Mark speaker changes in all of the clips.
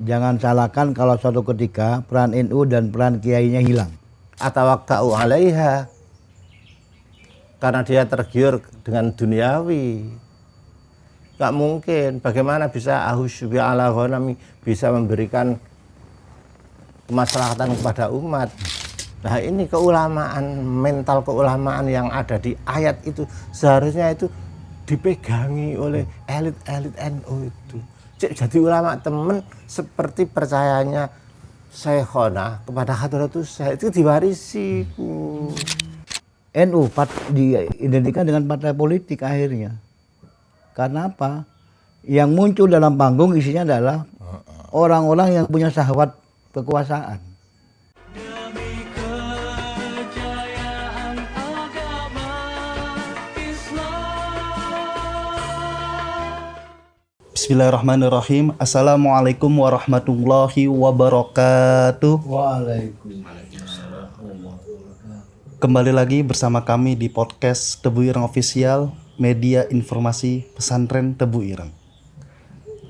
Speaker 1: Jangan salahkan kalau suatu ketika peran NU dan peran kiainya hilang.
Speaker 2: Atawakka'u 'alaiha, karena dia tergiur dengan duniawi. Gak mungkin, bagaimana bisa ahusbi ala ghanami, bisa memberikan kemaslahatan kepada umat. Nah ini keulamaan, mental keulamaan yang ada di ayat itu seharusnya itu dipegangi oleh elit-elit NU itu. Jadi ulama temen seperti percayanya Syekhona kepada Hadratus Syekh itu diwarisi.
Speaker 1: NU diidentikan dengan partai politik akhirnya. Karena apa? Yang muncul dalam panggung isinya adalah orang-orang yang punya syahwat kekuasaan.
Speaker 3: Demi kejayaan agama Islam.
Speaker 4: Bismillahirrahmanirrahim. Assalamualaikum warahmatullahi wabarakatuh.
Speaker 1: Waalaikumsalam.
Speaker 4: Kembali lagi bersama kami di podcast Tebu Ireng Official, media informasi pesantren Tebu Ireng.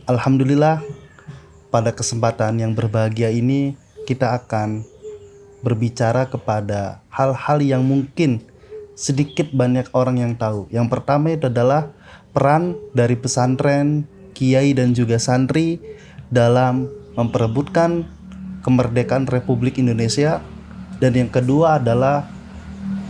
Speaker 4: Alhamdulillah, pada kesempatan yang berbahagia ini kita akan berbicara kepada hal-hal yang mungkin sedikit banyak orang yang tahu. Yang pertama itu adalah peran dari pesantren, kiai dan juga santri dalam memperebutkan kemerdekaan Republik Indonesia. Dan yang kedua adalah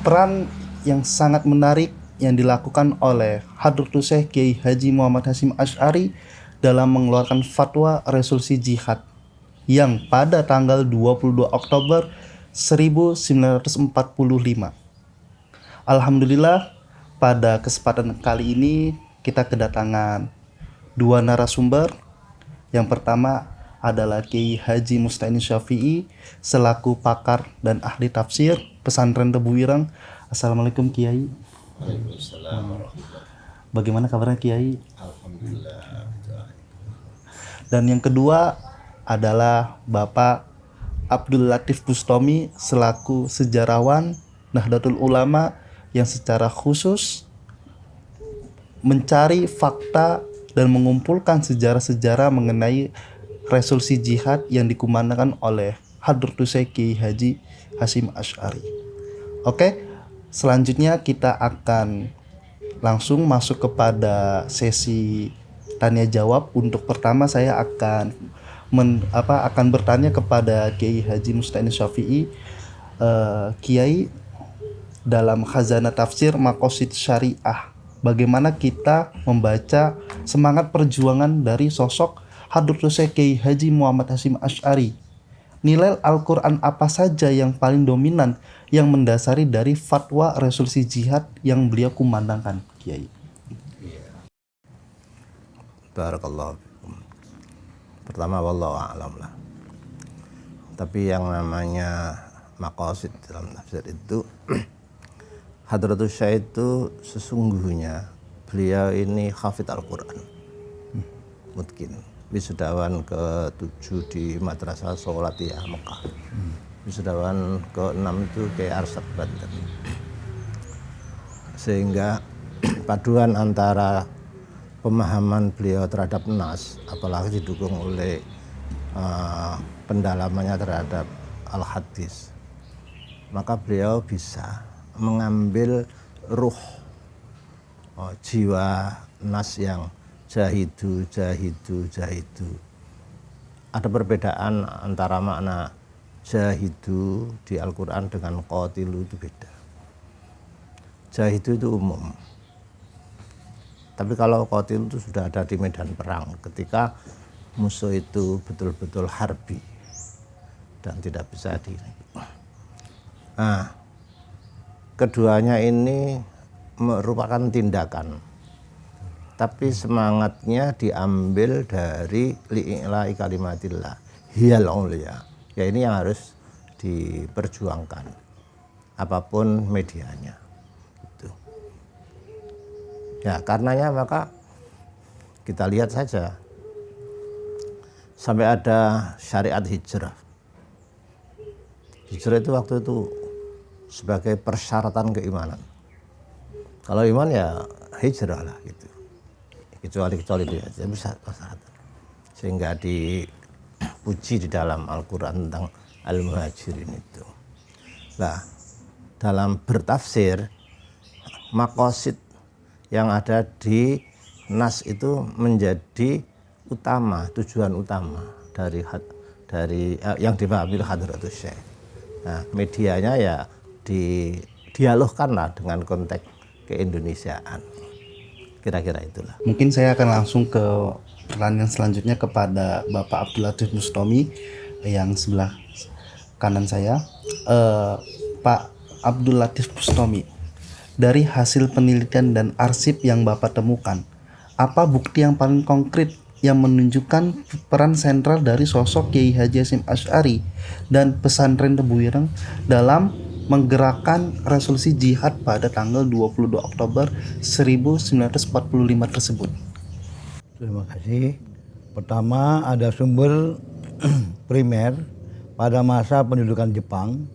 Speaker 4: peran yang sangat menarik yang dilakukan oleh Hadratus Syekh Kiai Haji Muhammad Hasyim Asy'ari dalam mengeluarkan fatwa resolusi jihad yang pada tanggal 22 Oktober 1945. Alhamdulillah, pada kesempatan kali ini kita kedatangan dua narasumber. Yang pertama adalah Kiai Haji Musta'in Syafi'i selaku pakar dan ahli tafsir pesantren Tebu Ireng. Assalamualaikum Kiai.
Speaker 2: Waalaikumsalam.
Speaker 4: Bagaimana kabarnya Kiai?
Speaker 2: Alhamdulillah.
Speaker 4: Dan yang kedua adalah Bapak Abdul Latif Bustami selaku sejarawan Nahdlatul Ulama yang secara khusus mencari fakta dan mengumpulkan sejarah-sejarah mengenai resolusi jihad yang dikumandangkan oleh Hadratus Syekh Kiai Haji Hasyim Asy'ari. Oke, selanjutnya kita akan langsung masuk kepada sesi tanya jawab. Untuk pertama saya akan bertanya kepada Kiai Haji Musta'in Syafi'i. Kiai, dalam Khazanah Tafsir Maqasid Syariah, bagaimana kita membaca semangat perjuangan dari sosok Hadratus Syekh Kiai Haji Muhammad Hasyim Asy'ari? Nilai Al-Quran apa saja yang paling dominan yang mendasari dari fatwa resolusi jihad yang beliau kumandangkan, Kiai?
Speaker 2: Barakallahu fikum. Pertama wallahu a'lam lah. Tapi yang namanya maqasid dalam tafsir itu Hadratus Syekh itu sesungguhnya beliau ini hafid Al-Quran, mungkin wisudawan ke-7 di Madrasah Sholatiyah Mekah, wisudawan ke-6 itu kayak Arsyad Banten. Sehingga paduan antara pemahaman beliau terhadap nas, apalagi didukung oleh pendalamannya terhadap al-hadis, maka beliau bisa mengambil ruh jiwa nas yang jahidu. Ada perbedaan antara makna jahidu di Al-Quran dengan qatilu, itu beda. Jahidu itu umum, tapi kalau qatilu itu sudah ada di medan perang, ketika musuh itu betul-betul harbi dan tidak bisa Nah, keduanya ini merupakan tindakan, tapi semangatnya diambil dari li'i'la'i kalimatillah hiyal ulia. Ya ini yang harus diperjuangkan apapun medianya. Gitu. Ya karenanya maka kita lihat saja sampai ada syariat hijrah. Hijrah itu waktu itu sebagai persyaratan keimanan. Kalau iman ya hijrah lah gitu. Kecuali itu aja bisa persyaratan. Sehingga di terpuji di dalam Al-Quran tentang Al-Muhajirin itu. Nah, dalam bertafsir, maqasid yang ada di nas itu menjadi utama, tujuan utama dari yang dipahami oleh Hadratus Syekh. Nah, medianya ya dialogkanlah dengan konteks keindonesiaan. Kira-kira itulah.
Speaker 4: Mungkin saya akan langsung ke pertanyaan selanjutnya kepada Bapak Abdul Latif Bustami yang sebelah kanan saya. Pak Abdul Latif Bustami, dari hasil penelitian dan arsip yang Bapak temukan, apa bukti yang paling konkret yang menunjukkan peran sentral dari sosok Kiai Haji Hasyim Asy'ari dan pesantren Tebu Ireng dalam menggerakkan resolusi jihad pada tanggal 22 Oktober 1945 tersebut?
Speaker 1: Terima kasih. Pertama, ada sumber primer pada masa pendudukan Jepang,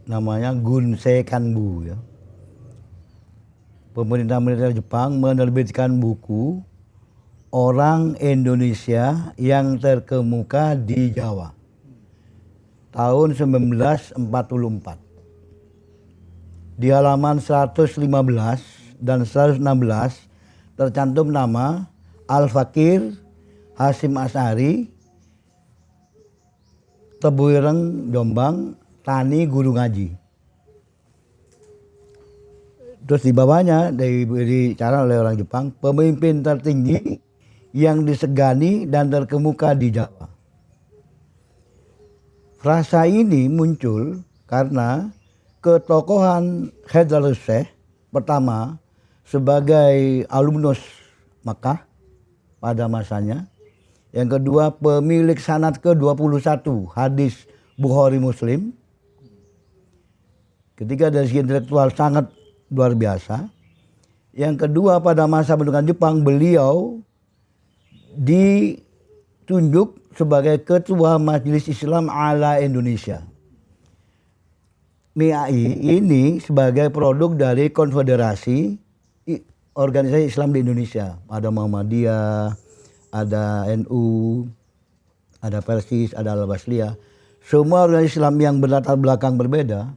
Speaker 1: namanya Gunsei Kanbu ya. Pemerintah militer Jepang menerbitkan buku Orang Indonesia yang Terkemuka di Jawa tahun 1944. Di halaman 115 dan 116 tercantum nama Al-Fakir Hasyim Asy'ari, Tebu Ireng, Jombang, Tani Guru Ngaji. Terus di bawahnya diberi cara oleh orang Jepang, pemimpin tertinggi yang disegani dan terkemuka di Jawa. Frasa ini muncul karena ketokohan Hadratus Syekh pertama sebagai alumnus Makkah pada masanya, yang kedua pemilik sanad ke-21 hadis Bukhari Muslim, ketiga dari segi intelektual sangat luar biasa, yang kedua pada masa pendudukan Jepang beliau ditunjuk sebagai Ketua Majelis Islam ala Indonesia. MIAI ini sebagai produk dari konfederasi organisasi Islam di Indonesia. Ada Muhammadiyah, ada NU, ada Persis, ada Al-Basliyah. Semua organisasi Islam yang berlatar belakang berbeda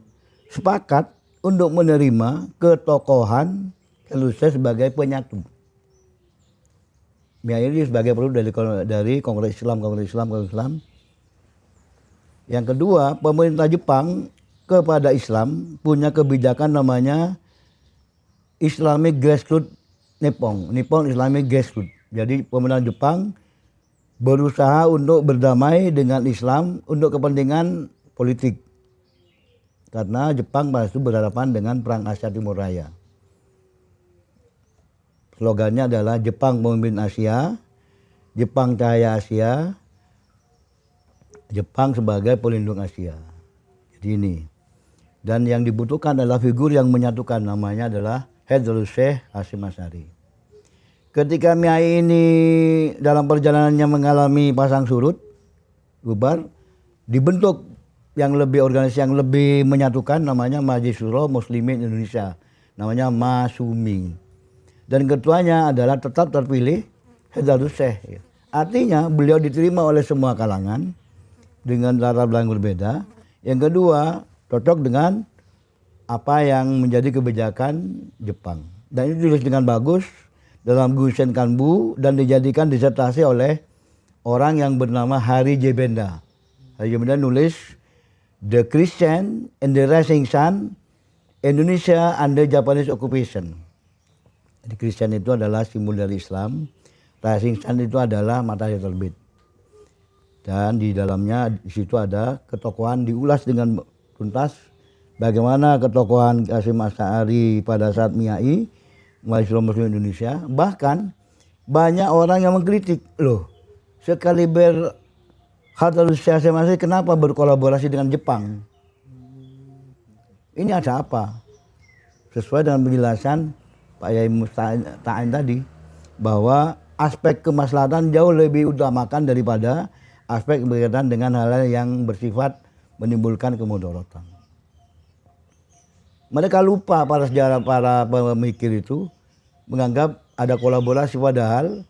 Speaker 1: sepakat untuk menerima ketokohan Hadratus Syekh sebagai penyatu. MIAI ini sebagai produk dari Kongres Islam. Yang kedua, pemerintah Jepang kepada Islam punya kebijakan namanya Islamic Grassroots Nippon Islamic Grassroots. Jadi pemerintah Jepang berusaha untuk berdamai dengan Islam untuk kepentingan politik. Karena Jepang pada itu berhadapan dengan Perang Asia Timur Raya. Slogannya adalah Jepang Pemimpin Asia, Jepang Cahaya Asia, Jepang sebagai pelindung Asia. Jadi ini. Dan yang dibutuhkan adalah figur yang menyatukan, namanya adalah Hadratus Syekh Hasyim Asy'ari. Ketika MIAI ini dalam perjalanannya mengalami pasang surut, bubar, dibentuk organisasi yang lebih menyatukan, namanya Majelis Syuro Muslimin Indonesia, namanya MASUMI. Dan ketuanya adalah tetap terpilih Hadratus Syekh. Artinya beliau diterima oleh semua kalangan dengan latar belakang berbeda. Yang kedua, cocok dengan apa yang menjadi kebijakan Jepang. Dan itu ditulis dengan bagus dalam Gunsei Kanbu dan dijadikan disertasi oleh orang yang bernama Hari J. Benda. Hari J. Benda nulis The Christian and the Rising Sun, Indonesia under Japanese Occupation. Jadi Kristen itu adalah simbol dari Islam, Rising Sun itu adalah matahari terbit. Dan di dalamnya di situ ada ketokohan diulas dengan tuntas. Bagaimana ketokohan Hasyim Asy'ari pada saat MIAI, Majelis Muslim Indonesia. Bahkan banyak orang yang mengkritik, loh sekaliber Hadratus Syekh Hasyim Asy'ari kenapa berkolaborasi dengan Jepang? Ini ada apa? Sesuai dengan penjelasan Pak Yai Musta'in tadi, bahwa aspek kemaslahatan jauh lebih utamakan daripada aspek berkaitan dengan hal-hal yang bersifat menimbulkan kemudaratan. Mereka lupa para sejarah, para pemikir itu menganggap ada kolaborasi, padahal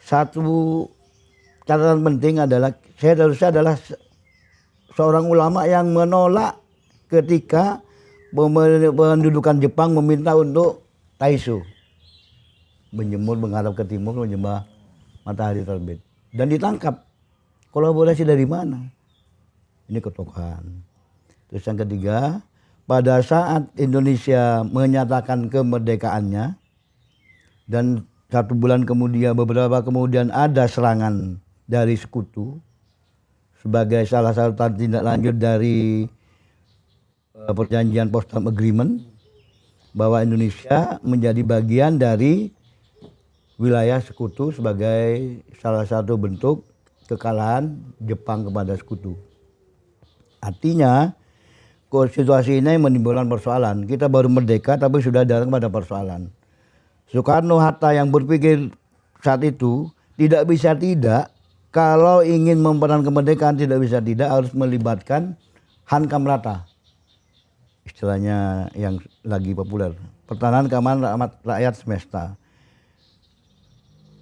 Speaker 1: satu catatan penting adalah Syed Harusnya adalah seorang ulama yang menolak ketika pendudukan Jepang meminta untuk Taisho, menjemur menghadap ke timur, menyembah matahari terbit, dan ditangkap. Kolaborasi dari mana? Ini ketokohan. Terus yang ketiga, pada saat Indonesia menyatakan kemerdekaannya dan 1 bulan kemudian, beberapa kemudian ada serangan dari sekutu sebagai salah satu tindak lanjut dari perjanjian Potsdam Agreement bahwa Indonesia menjadi bagian dari wilayah sekutu sebagai salah satu bentuk kekalahan Jepang kepada sekutu. Artinya situasi ini menimbulkan persoalan. Kita baru merdeka tapi sudah datang pada persoalan. Soekarno-Hatta yang berpikir saat itu tidak bisa tidak, kalau ingin mempertahankan kemerdekaan tidak bisa tidak harus melibatkan Hankamrata, istilahnya yang lagi populer, pertahanan keamanan rakyat semesta.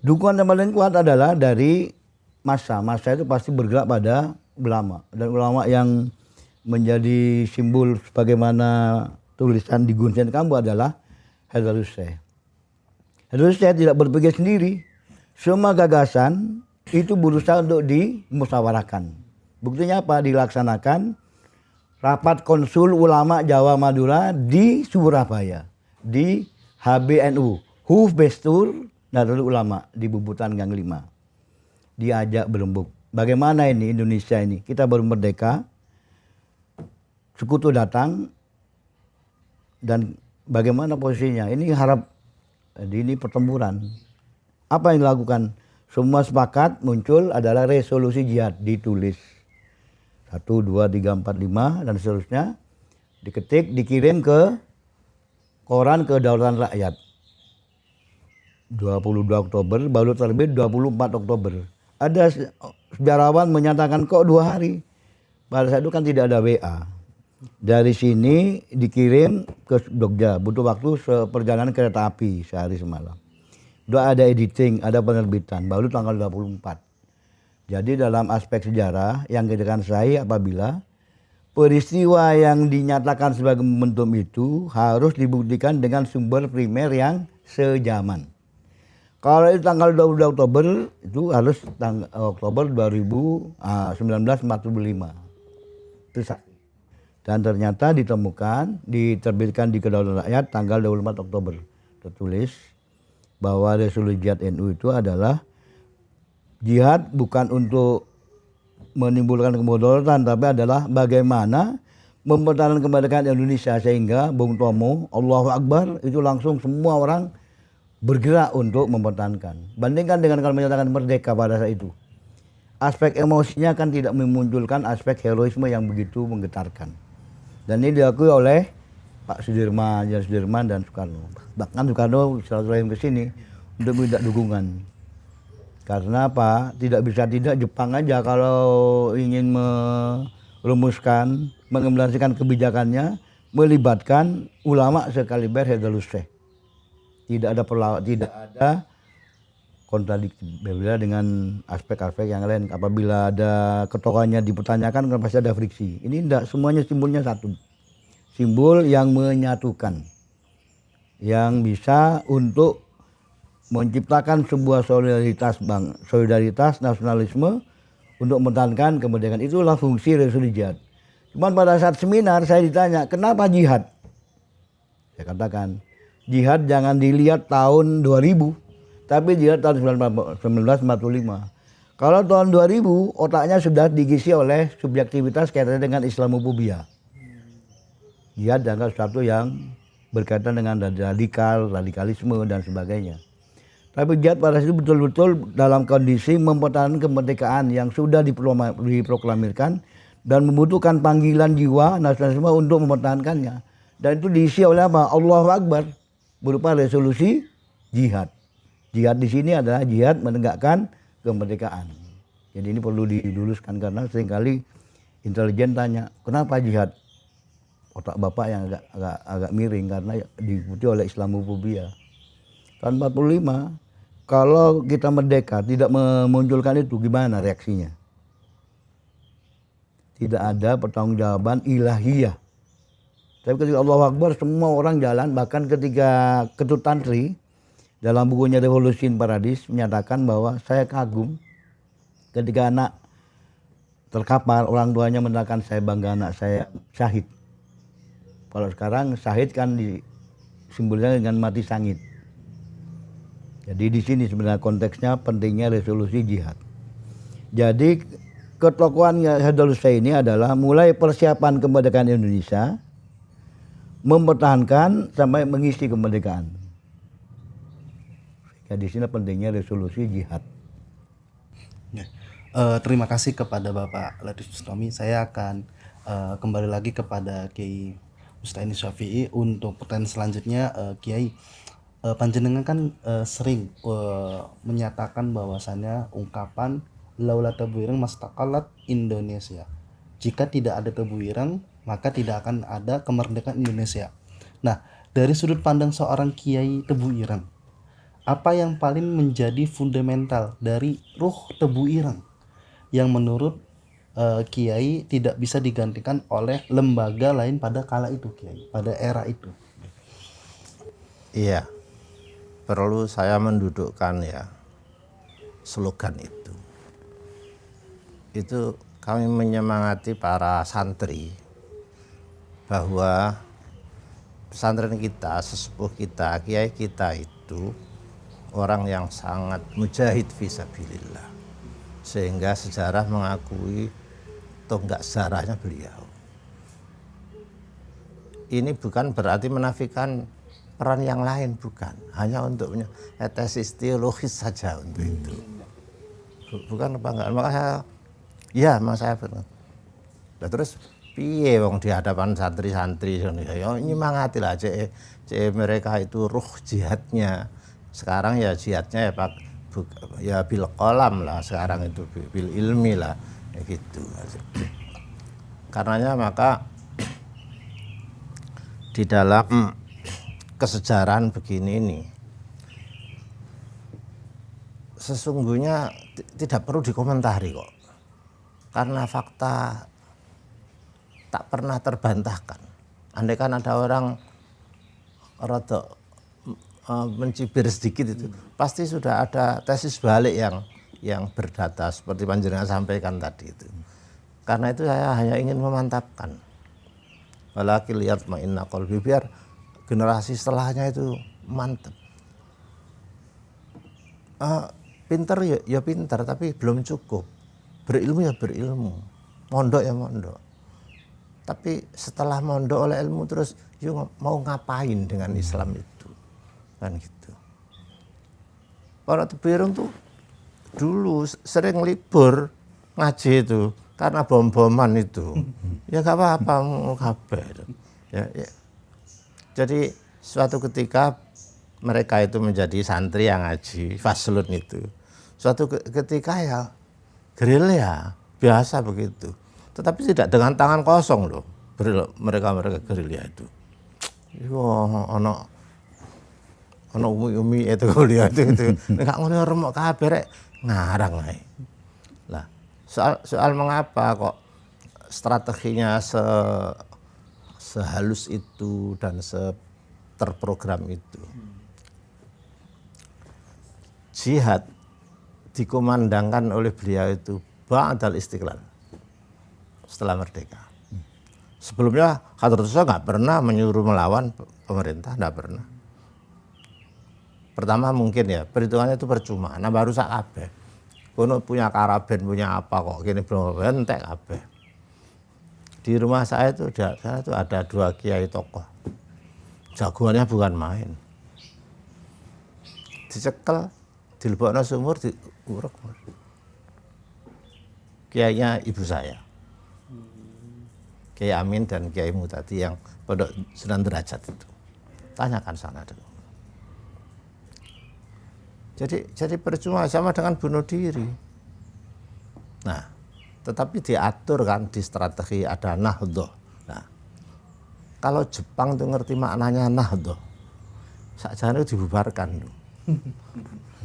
Speaker 1: Dukungan yang paling kuat adalah dari massa. Massa itu pasti bergerak pada ulama, dan ulama yang menjadi simbol sebagaimana tulisan di Gunsen Kambu adalah Haidar Hussein. Haidar Hussein tidak berpikir sendiri. Semua gagasan itu berusaha untuk dimusyawarahkan. Buktinya apa? Dilaksanakan rapat konsul ulama Jawa Madura di Surabaya, di HBNU, Hufbestur Nahdlatul Ulama di Bubutan Gang 5. Diajak berembuk. Bagaimana ini Indonesia ini? Kita baru merdeka, sekutu datang, dan bagaimana posisinya? Ini ini pertempuran. Apa yang dilakukan? Semua sepakat, muncul adalah resolusi jihad, ditulis 1, 2, 3, 4, 5 dan seterusnya, diketik, dikirim ke koran Kedaulatan Rakyat 22 Oktober, baru terbit 24 Oktober. Ada sejarawan menyatakan kok 2 hari. Pada saat itu kan tidak ada WA. Dari sini dikirim ke Jogja, butuh waktu seperjalanan kereta api sehari semalam. Udah ada editing, ada penerbitan, baru tanggal 24. Jadi dalam aspek sejarah yang dikatakan saya, apabila peristiwa yang dinyatakan sebagai momentum itu harus dibuktikan dengan sumber primer yang sejaman. Kalau itu tanggal 22 Oktober, itu harus Oktober 1945. Itu saksi. Dan ternyata ditemukan, diterbitkan di Kedaulatan Rakyat tanggal 24 Oktober. Tertulis bahwa resolusi jihad NU itu adalah jihad bukan untuk menimbulkan kemudaratan, tapi adalah bagaimana mempertahankan kemerdekaan Indonesia, sehingga Bung Tomo, Allahu Akbar, itu langsung semua orang bergerak untuk mempertahankan. Bandingkan dengan kalau menyatakan merdeka pada saat itu. Aspek emosinya kan tidak memunculkan aspek heroisme yang begitu menggetarkan. Dan ini diakui oleh Pak Sudirman, Jenderal Sudirman dan Soekarno. Bahkan Soekarno silaturahim ke sini untuk minta dukungan. Karena apa? Tidak bisa tidak, Jepang aja kalau ingin merumuskan, mengimplementasikan kebijakannya, melibatkan ulama sekaliber Haidar Hussein. Tidak ada kontradiksi berbeda dengan aspek-aspek yang lain. Apabila ada ketokohannya dipertanyakan, kan pasti ada friksi. Ini tidak, semuanya simbolnya satu. Simbol yang menyatukan, yang bisa untuk menciptakan sebuah solidaritas nasionalisme untuk mempertahankan kemerdekaan. Itulah fungsi resolusi jihad. Cuman pada saat seminar saya ditanya, kenapa jihad? Saya katakan, jihad jangan dilihat tahun 2000, tapi jihad tahun 1945. Kalau tahun 2000, otaknya sudah diisi oleh subjektivitas kaitannya dengan Islamofobia. Jihad dianggap sesuatu yang berkaitan dengan radikalisme dan sebagainya. Tapi jihad pada situ betul-betul dalam kondisi mempertahankan kemerdekaan yang sudah diproklamirkan dan membutuhkan panggilan jiwa nasionalisme untuk mempertahankannya. Dan itu diisi oleh apa? Allahu Akbar, berupa resolusi jihad. Jihad di sini adalah jihad menegakkan kemerdekaan. Jadi ini perlu diluluskan karena seringkali intelijen tanya, kenapa jihad? Otak bapak yang agak miring karena diikuti oleh Islamofobia. Tahun 45, kalau kita merdeka tidak memunculkan itu, gimana reaksinya? Tidak ada pertanggungjawaban ilahiyah. Tapi ketika Allahu Akbar semua orang jalan, bahkan ketika Ketut Tantri dalam bukunya Revolusi in Paradise menyatakan bahwa saya kagum ketika anak terkapar, orang tuanya menyatakan saya bangga anak saya syahid. Kalau sekarang syahid kan disimbolkan dengan mati sangit. Jadi di sini sebenarnya konteksnya pentingnya resolusi jihad. Jadi ketokohan Haidar Husaini adalah mulai persiapan kemerdekaan Indonesia, mempertahankan sampai mengisi kemerdekaan. Jadi di sini pentingnya resolusi jihad.
Speaker 4: Ya. Terima kasih kepada Bapak Latif Bustami. Saya akan kembali lagi kepada Kiai Mustaini Syafi'i untuk pertanyaan selanjutnya. Kiai, panjenengan kan sering menyatakan bahwasannya ungkapan laula Tebu Ireng mastaqalat Indonesia. Jika tidak ada Tebu Ireng, maka tidak akan ada kemerdekaan Indonesia. Nah, dari sudut pandang seorang Kiai Tebu Ireng, apa yang paling menjadi fundamental dari ruh Tebu Ireng yang menurut Kiai tidak bisa digantikan oleh lembaga lain pada kala itu, Kiai, pada era itu?
Speaker 2: Iya, perlu saya mendudukkan ya slogan itu. Itu kami menyemangati para santri bahwa pesantren kita, sesepuh kita, kiai kita itu orang yang sangat mujahid fisabilillah, sehingga sejarah mengakui tonggak sejarahnya beliau. Ini bukan berarti menafikan peran yang lain, bukan, hanya untuk tesis teologis saja untuk itu, bukan kebanggaan. Maka saya benar. Nah, terus piye wong di hadapan santri-santri ya nyemangati lah mereka itu ruh jihadnya. Sekarang ya jihadnya ya bil qalam lah, sekarang itu bil ilmi lah, ya gitu. Karenanya maka di dalam kesejarahan begini ini sesungguhnya tidak perlu dikomentari kok, karena fakta tak pernah terbantahkan. Andai kan ada orang rada mencibir sedikit itu, pasti sudah ada tesis balik yang berdata seperti panjenengan sampaikan tadi itu. Karena itu saya hanya ingin memantapkan. Walakin lihat ma'inna qalbi, biar generasi setelahnya itu mantap. Pinter ya pinter, tapi belum cukup. Berilmu ya berilmu, mondok ya mondok. Tapi setelah mondok oleh ilmu terus yuk mau ngapain dengan Islam itu, kan gitu. Para Tebu Ireng tuh dulu sering libur ngaji itu karena bom-boman itu. Ya gak apa-apa mau kabeh. Ya. Jadi suatu ketika mereka itu menjadi santri yang ngaji faslun itu. Suatu ketika ya gerilya biasa begitu. Tetapi tidak dengan tangan kosong loh. Mereka gerilya itu. Ono umi itu gerilya itu. Nek ngono remuk kabeh rek ngarang ae. Lah, soal mengapa kok strateginya sehalus itu dan terprogram itu. Jihad dikumandangkan oleh beliau itu ba'dal istiqlal, setelah merdeka. Sebelumnya Hadratus nggak pernah menyuruh melawan pemerintah, nggak pernah. Pertama mungkin ya perhitungannya itu percuma, nah baru sak kabeh. Kono punya karaben, punya apa kok gini belum entek kabeh. Di rumah saya itu ada 2 kiai tokoh. Jagoannya bukan main. Dicekel, dilebokno sumur, diurek. Kiainya ibu saya. Kiai Amin dan Kiai Mutati yang Pondok Sunan Derajat itu. Tanyakan sana dulu. Jadi percuma, sama dengan bunuh diri. Nah, tetapi diatur kan di strategi ada nahdoh. Nah, kalau Jepang tuh ngerti maknanya nahdoh, sakjane dibubarkan tuh.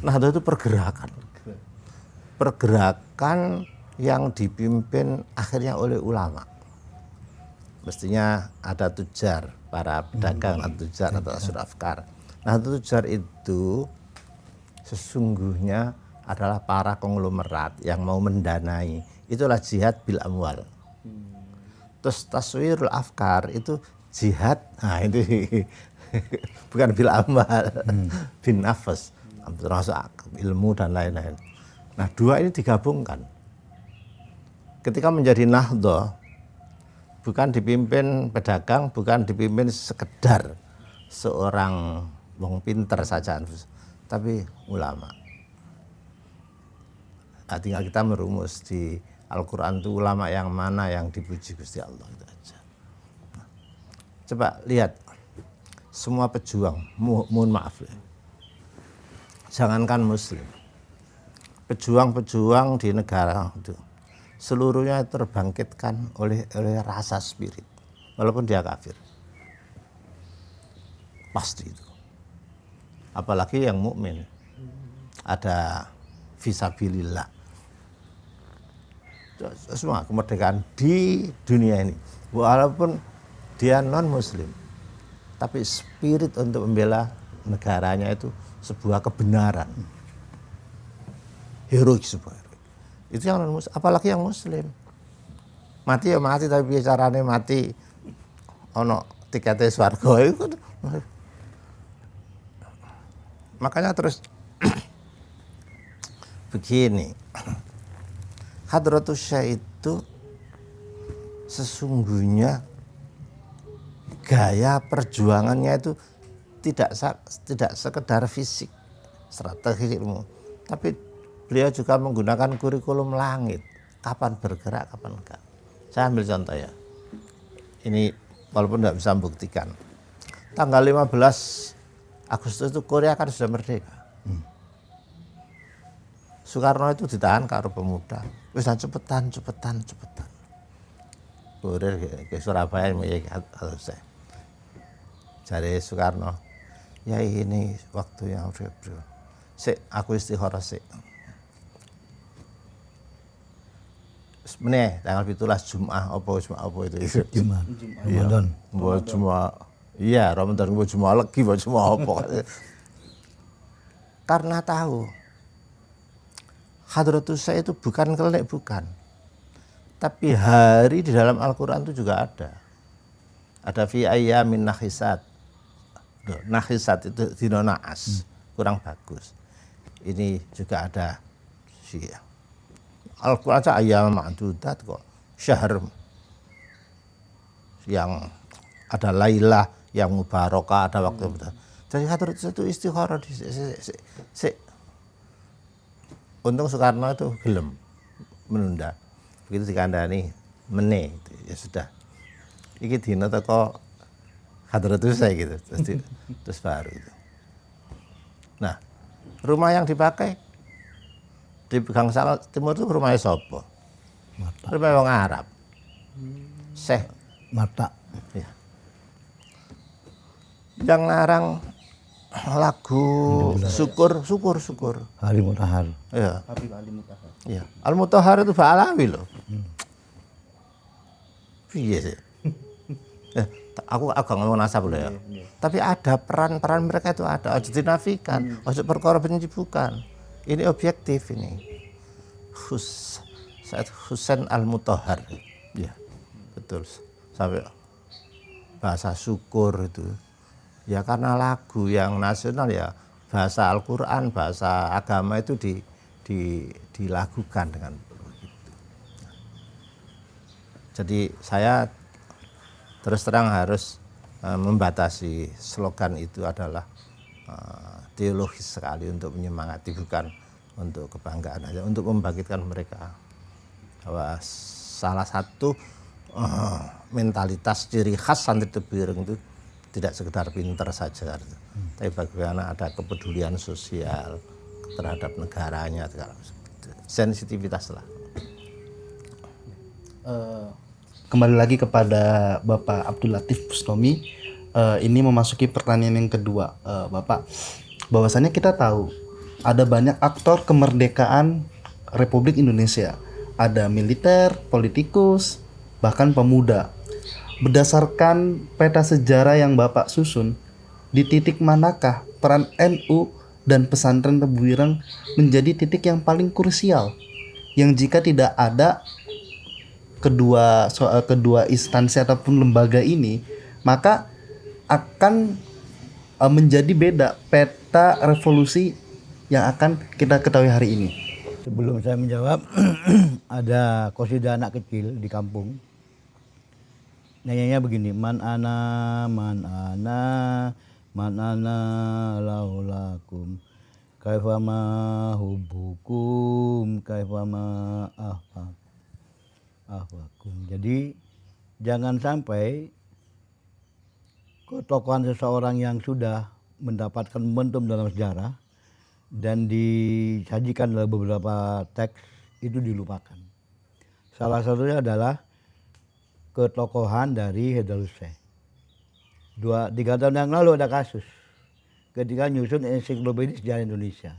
Speaker 2: Nahdlatul itu pergerakan yang dipimpin akhirnya oleh ulama. Mestinya ada tujar, para pedagang atau tujar atau asur afkar. Nahdlatul tujar itu sesungguhnya adalah para konglomerat yang mau mendanai. Itulah jihad bil amwal. Terus taswirul afkar itu jihad, nah itu bukan bil amal, bin nafas, termasuk ilmu dan lain-lain. Nah, dua ini digabungkan. Ketika menjadi Nahdlatul, bukan dipimpin pedagang, bukan dipimpin sekedar seorang wong pinter saja, tapi ulama. Nah, tinggal kita merumus di Al-Quran itu ulama yang mana yang dipuji Gusti Allah itu aja. Nah, coba lihat semua pejuang, mohon maaf ya, jangankan Muslim, pejuang-pejuang di negara itu seluruhnya terbangkitkan oleh rasa spirit, walaupun dia kafir, pasti itu. Apalagi yang mukmin, ada fisabilillah. Semua kemerdekaan di dunia ini, walaupun dia non muslim, tapi spirit untuk membela negaranya itu sebuah kebenaran, heroik, sebuah heroik. Itu yang non muslim, apalagi yang muslim. Mati ya mati, tapi bicaranya mati ono tiketnya swarga itu. Makanya terus begini, Hadratus Syekh itu sesungguhnya gaya perjuangannya itu tidak sekedar fisik, strategi ilmu, tapi beliau juga menggunakan kurikulum langit, kapan bergerak, kapan enggak. Saya ambil contoh ya, ini walaupun tidak bisa membuktikan, tanggal 15 Agustus itu Korea kan sudah merdeka. Soekarno itu ditahan karo pemuda, wis cepetan. Kurir ke Surabaya selesai. Jadi Soekarno, ya ini waktunya udah bro. Sik, aku istikharah sik. Meneh tanggal 17 Jumat apa itu?
Speaker 1: Jumat.
Speaker 2: Iya.
Speaker 1: Ramadan.
Speaker 2: Buat Jumat. Iya, Ramadan buat Jumat lagi, buat Jumat apa. Karena tahu Hadratus Syekh itu bukan kelek, bukan. Tapi hari di dalam Al-Quran itu juga ada. Ada fi ayyamin nahisat. Nahisat itu dino naas, kurang bagus. Ini juga ada Al-Quran aja ayyam ma'dudat kok. Syahr yang ada lailah yang mubarakah, ada waktu. Jadi Hadratus itu istikharah di untung Soekarno itu gelem menunda. Begitu dikandani meneh ya sudah. Iki dina teko Hadratus Syekh gitu. Terus baru itu. Nah, rumah yang dipakai di Gangsal Timur itu rumahnya sapa? Rumah wong Arab. Syekh
Speaker 1: Mata.
Speaker 2: ya. Yang ngarang lagu syukur.
Speaker 1: Hari Mutahar.
Speaker 2: Ya.
Speaker 4: Habib Ali Mutahar.
Speaker 2: Ya. Al-Mutahhar itu Ba'alawi loh. Iya sih. Aku agak ngomong nasab loh ya. Tapi ada peran-peran mereka itu ada. Harus dinafikan. Harus perkara benci bukan. Ini objektif ini. Said Husain Al-Mutahhar. Ya. Betul. Sampai bahasa syukur itu. Ya karena lagu yang nasional ya bahasa Al-Quran, bahasa agama itu dilakukan dengan begitu. Jadi saya terus terang harus membatasi slogan itu adalah teologis sekali untuk menyemangati, bukan untuk kebanggaan aja, untuk membangkitkan mereka bahwa salah satu mentalitas ciri khas santri Tebu Ireng itu tidak sekedar pinter saja, tapi bagaimana ada kepedulian sosial terhadap negaranya, sensitivitas lah.
Speaker 4: Kembali lagi kepada Bapak Abdul Latif Bustami, ini memasuki pertanyaan yang kedua, Bapak. Bahwasannya kita tahu ada banyak aktor kemerdekaan Republik Indonesia. Ada militer, politikus, bahkan pemuda. Berdasarkan peta sejarah yang Bapak susun, di titik manakah peran NU dan pesantren Tebu Ireng menjadi titik yang paling krusial? Yang jika tidak ada kedua instansi ataupun lembaga ini, maka akan menjadi beda peta revolusi yang akan kita ketahui hari ini.
Speaker 1: Sebelum saya menjawab, ada qasidah anak kecil di kampung. Nyanyinya begini, man ana laulakum kaifama hubbukum kaifama ahwakum. Jadi jangan sampai ketokohan seseorang yang sudah mendapatkan momentum dalam sejarah dan disajikan dalam beberapa teks itu dilupakan. Salah satunya adalah ketokohan dari Haidar Hussein. 3 tahun yang lalu ada kasus ketika nyusun ensiklopedia sejarah Indonesia.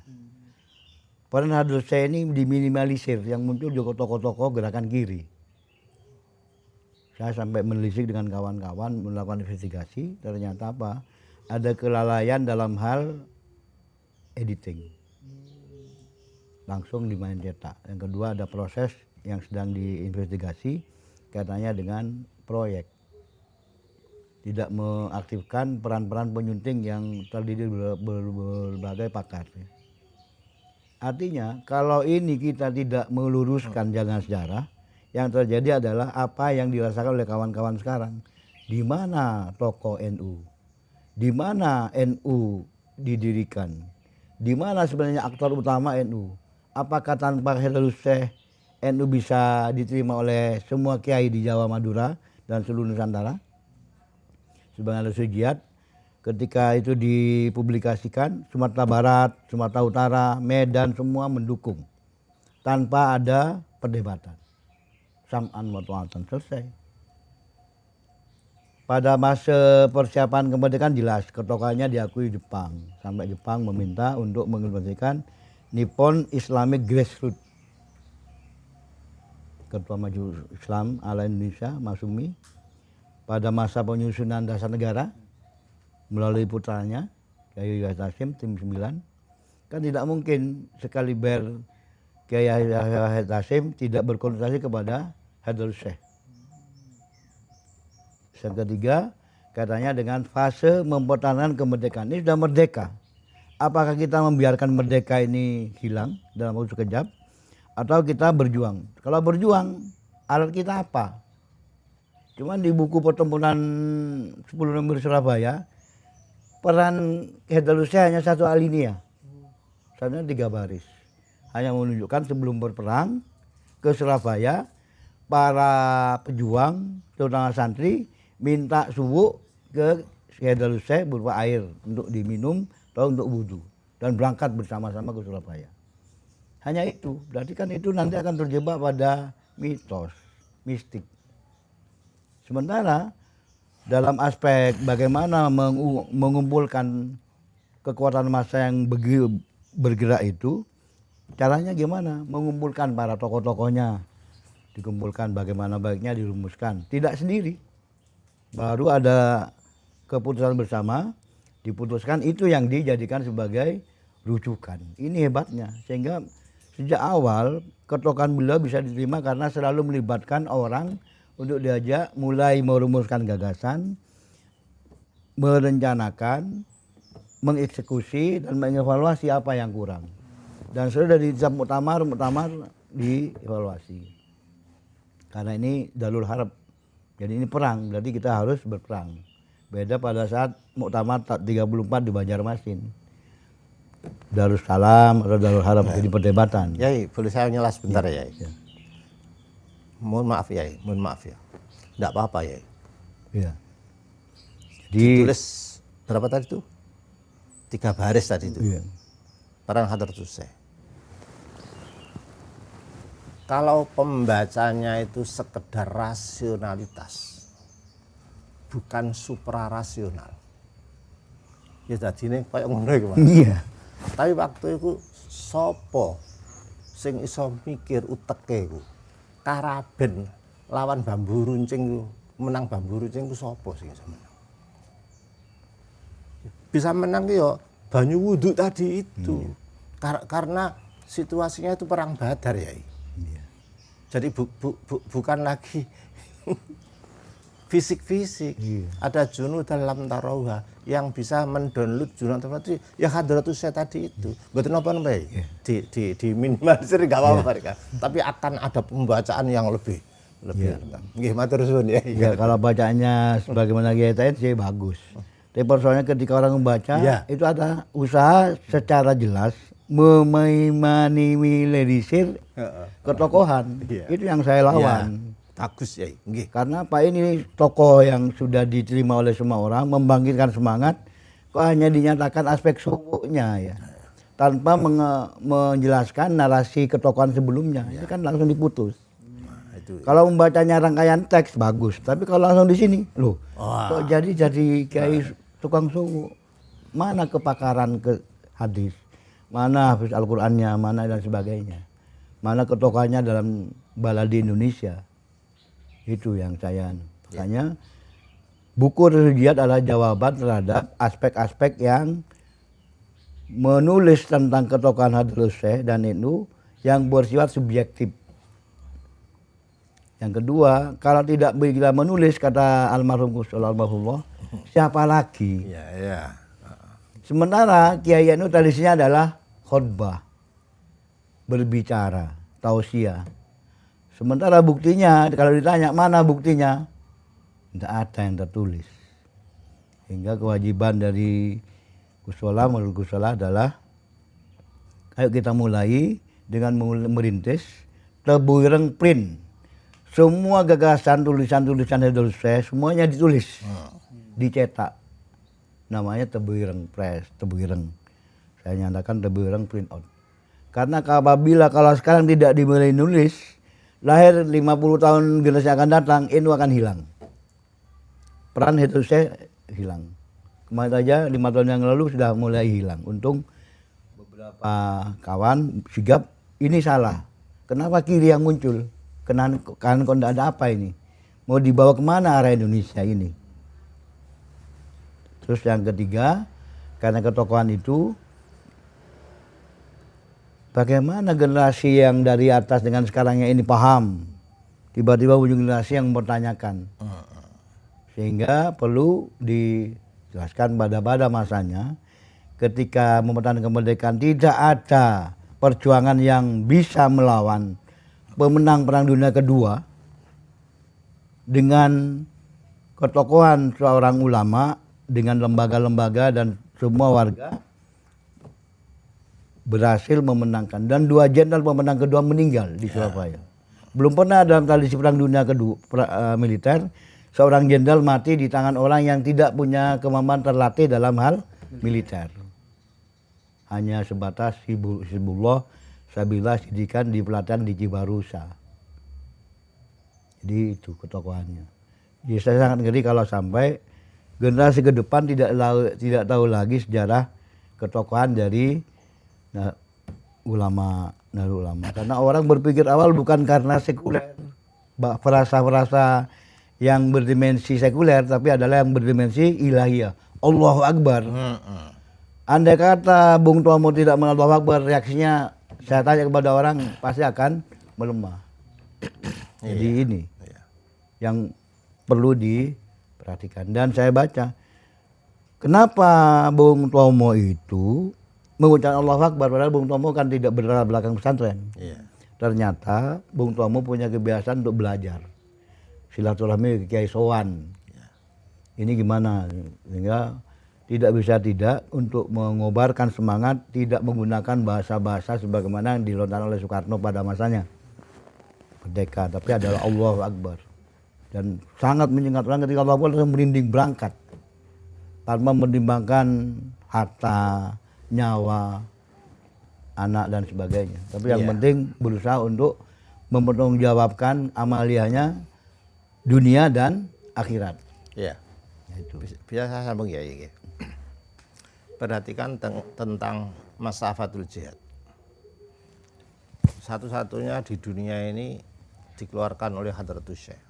Speaker 1: Peran Haidar Hussein ini diminimalisir, yang muncul juga tokoh-tokoh gerakan kiri. Saya sampai menelisik dengan kawan-kawan melakukan investigasi, ternyata apa? Ada kelalaian dalam hal editing. Langsung dimain cetak. Yang kedua ada proses yang sedang diinvestigasi katanya dengan proyek. Tidak mengaktifkan peran-peran penyunting yang terdiri berbagai pakar. Artinya kalau ini kita tidak meluruskan jalan sejarah, yang terjadi adalah apa yang dirasakan oleh kawan-kawan sekarang. Di mana tokoh NU? Di mana NU didirikan? Di mana sebenarnya aktor utama NU? Apakah tanpa Haidar Hussein NU bisa diterima oleh semua kiai di Jawa, Madura, dan seluruh Nusantara? Sebagaimana Sujiat, ketika itu dipublikasikan, Sumatera Barat, Sumatera Utara, Medan semua mendukung tanpa ada perdebatan. Sam'an wa ta'atan, selesai. Pada masa persiapan kemerdekaan jelas ketokohannya diakui Jepang. Sampai Jepang meminta untuk mengimplementasikan Nippon Islamic Grassroots. Ketua Majelis Islam ala Indonesia, Masumi, pada masa penyusunan dasar negara melalui putranya Kiai Yahya Hasyim tim 9, kan tidak mungkin sekali ber Kiai Yahya Hasyim tidak berkonsultasi kepada Haidar Hussein. Yang ketiga, katanya dengan fase mempertahankan kemerdekaan. Ini sudah merdeka. Apakah kita membiarkan merdeka ini hilang dalam waktu sekejap? Atau kita berjuang? Kalau berjuang, alat kita apa? Cuman di buku pertempuran 10 November Surabaya, peran Haidar Hussein hanya 1 alinea. Sebenarnya 3 baris. Hanya menunjukkan sebelum berperang ke Surabaya, para pejuang, terutama santri, minta subuh ke Haidar Hussein berupa air untuk diminum atau untuk wudhu dan berangkat bersama-sama ke Surabaya. Hanya itu, berarti kan itu nanti akan terjebak pada mitos, mistik. Sementara dalam aspek bagaimana mengumpulkan kekuatan massa yang bergerak itu, caranya gimana? Mengumpulkan para tokoh-tokohnya, dikumpulkan bagaimana baiknya dirumuskan, tidak sendiri. Baru ada keputusan bersama, diputuskan itu yang dijadikan sebagai rujukan. Ini hebatnya, sehingga sejak awal ketokohan beliau bisa diterima karena selalu melibatkan orang untuk diajak mulai merumuskan gagasan, merencanakan, mengeksekusi, dan mengevaluasi apa yang kurang. Dan sudah di setiap muktamar dievaluasi. Karena ini Darul Harb. Jadi ini perang, berarti kita harus berperang. Beda pada saat Muktamar 34 di Banjarmasin. Darussalam atau Darul Harb jadi perdebatan.
Speaker 2: Yai, boleh saya nyelas sebentar ya, Yai?
Speaker 1: Ya.
Speaker 2: Mohon maaf Yai, mohon maaf ya. Tidak apa-apa Yai.
Speaker 1: Iya. Jadi
Speaker 2: Ditulis berapa tadi itu? 3 baris tadi itu.
Speaker 1: iya.
Speaker 2: Perang Haidar Hussein. Kalau pembacanya itu sekedar rasionalitas, bukan suprarasional, ya jadi ini kayak ngono iku, Mas.
Speaker 1: Iya.
Speaker 2: Tapi waktu itu sopo sing iso mikir uteke ku. Karaben lawan Bambu Runcing ku, menang Bambu Runcing ku sopo sing iso menang? Bisa menang ki yo banyu wudhu tadi itu. Karena situasinya itu perang Badar ya. Jadi bukan lagi fisik-fisik. Ada junud dalam tarawha yang bisa mendownload junud itu ya hadratus saya tadi itu. Betul apa namanya? Di minimalisir enggak apa-apa mereka. Tapi akan ada pembacaan yang lebih nggih matur suwun ya.
Speaker 1: Ya, kalau bacaannya sebagaimana kita sih bagus. Tapi persoalannya ketika orang membaca itu ada usaha secara jelas meminimalisir ketokohan. Itu yang saya lawan.
Speaker 2: Bagus ya. Nggih.
Speaker 1: Karena Pak ini tokoh yang sudah diterima oleh semua orang, membangkitkan semangat, kok hanya dinyatakan aspek sukunya ya. Tanpa menjelaskan narasi ketokohan sebelumnya. Itu kan langsung diputus. Kalau membacanya rangkaian teks bagus, tapi kalau langsung di sini, loh, kok jadi kiai tukang suku? Mana kepakaran ke hadis? Mana hafiz Al-Qur'annya, mana dan sebagainya? Mana ketokohannya dalam baladi Indonesia? Itu yang saya makanya buku Rizqiyat adalah jawaban terhadap aspek-aspek yang menulis tentang ketokohan Hadratus Syekh dan itu yang bersifat subjektif. Yang kedua, kalau tidak bila menulis kata almarhum Gus Dur almarhumullah, siapa lagi? Sementara Kiai NU tradisinya adalah khutbah, berbicara, tausiah. Sementara buktinya, kalau ditanya mana buktinya, tidak ada yang tertulis. Hingga kewajiban dari Gus Solah, menurut Gus Solah adalah, ayo kita mulai dengan merintis Tebu Ireng print. Semua gagasan, tulisan-tulisan Hadratus Syekh, semuanya ditulis, dicetak. Namanya Tebu Ireng Press, Tebu Ireng. Saya nyatakan Tebu Ireng print out. Karena apabila kalau sekarang tidak dimulai nulis, lahir 50 tahun generasi akan datang, NU akan hilang. Peran Hadratus Syekh hilang. Kemarin saja 5 tahun yang lalu sudah mulai hilang. Untung beberapa kawan sigap, ini salah. Kenapa kiri yang muncul? Kanan kok tidak ada apa ini? Mau dibawa kemana arah Indonesia ini? Terus yang ketiga, karena ketokohan itu, bagaimana generasi yang dari atas dengan sekarangnya ini paham? Tiba-tiba muncul generasi yang mempertanyakan. Sehingga perlu dijelaskan pada masanya, ketika mempertahankan kemerdekaan tidak ada perjuangan yang bisa melawan pemenang Perang Dunia Kedua dengan ketokohan seorang ulama, dengan lembaga-lembaga dan semua warga berhasil memenangkan, dan 2 jenderal pemenang kedua meninggal di Surabaya. Belum pernah dalam tradisi Perang Dunia Kedua militer seorang jenderal mati di tangan orang yang tidak punya kemampuan terlatih dalam hal militer. Hanya sebatas Hizbullah Sabillah Sidikan di pelatihan di Cibarusa. Jadi itu ketokohannya. Jadi saya sangat ngeri kalau sampai generasi ke depan tidak tahu lagi sejarah ketokohan dari ulama. Karena orang berpikir awal bukan karena sekuler, frasa-frasa yang berdimensi sekuler, tapi adalah yang berdimensi ilahiyah. Allahu Akbar. Andai kata Bung Tomo tidak mengenal Allahu Akbar, reaksinya saya tanya kepada orang pasti akan melemah. Jadi ini yang perlu diperhatikan. Dan saya baca, kenapa Bung Tomo itu mengucapkan Allahu Akbar, padahal Bung Tomo kan tidak berlatar belakang pesantren. Ternyata Bung Tomo punya kebiasaan untuk belajar. Silaturahmi ke Kiai Sowan. Ini gimana? Sehingga tidak bisa tidak untuk mengobarkan semangat, tidak menggunakan bahasa-bahasa sebagaimana yang dilontarkan oleh Soekarno pada masanya merdeka, tapi adalah Allahu Akbar. Dan sangat menyengat orang ketika Allahu Akbar merinding berangkat tanpa mempertimbangkan harta, nyawa, anak dan sebagainya. Tapi yang penting berusaha untuk mempertanggungjawabkan amaliyahnya dunia dan akhirat.
Speaker 2: Iya. Itu bisa saya sambung ya. Perhatikan tentang Masafatul Jihad. Satu-satunya di dunia ini dikeluarkan oleh Hadratus Syekh.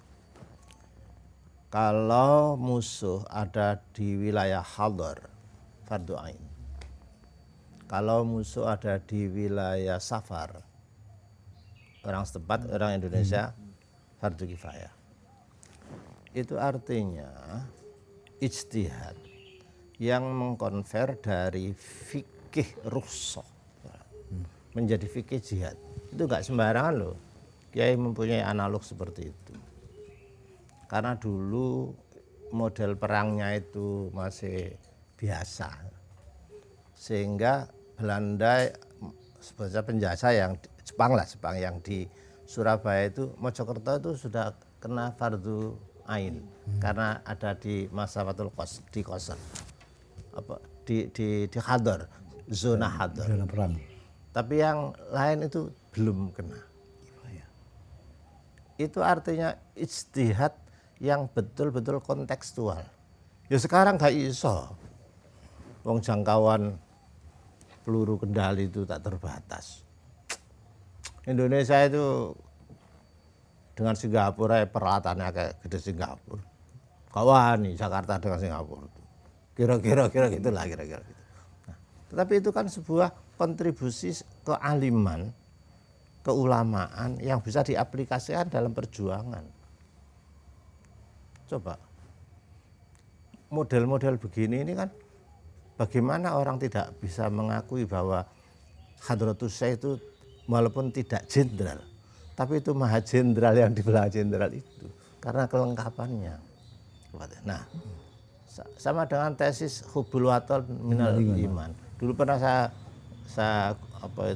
Speaker 2: Kalau musuh ada di wilayah hadar, fardu ain. Kalau musuh ada di wilayah safar, orang setempat, orang Indonesia, fardu kifayah. Itu artinya ijtihad yang mengkonver dari fikih rukhsah menjadi fikih jihad. Itu enggak sembarangan loh. Kiai mempunyai analog seperti itu. Karena dulu model perangnya itu masih biasa. Sehingga Belanda sebagai penjajah yang Jepang yang di Surabaya itu, Mojokerto itu sudah kena fardu ain karena ada di Masafatul di Qasr. Di hadar, zona hadar.
Speaker 1: Zona perang.
Speaker 2: Tapi yang lain itu belum kena. Itu artinya ijtihad yang betul-betul kontekstual. Ya sekarang gak iso. Wong jangkauan peluru kendali itu tak terbatas. Indonesia itu dengan Singapura peralatannya kayak gede Singapura. Kawan nih Jakarta dengan Singapura. Kira-kira gitulah kira-kira gitu. Nah, tetapi itu kan sebuah kontribusi kealiman, keulamaan yang bisa diaplikasikan dalam perjuangan. Coba model-model begini ini kan bagaimana orang tidak bisa mengakui bahwa Hadratus Syekh itu walaupun tidak jenderal, tapi itu maha jenderal yang di belakang jenderal itu karena kelengkapannya. Nah, sama dengan tesis hubul waton minal iman. Dulu pernah saya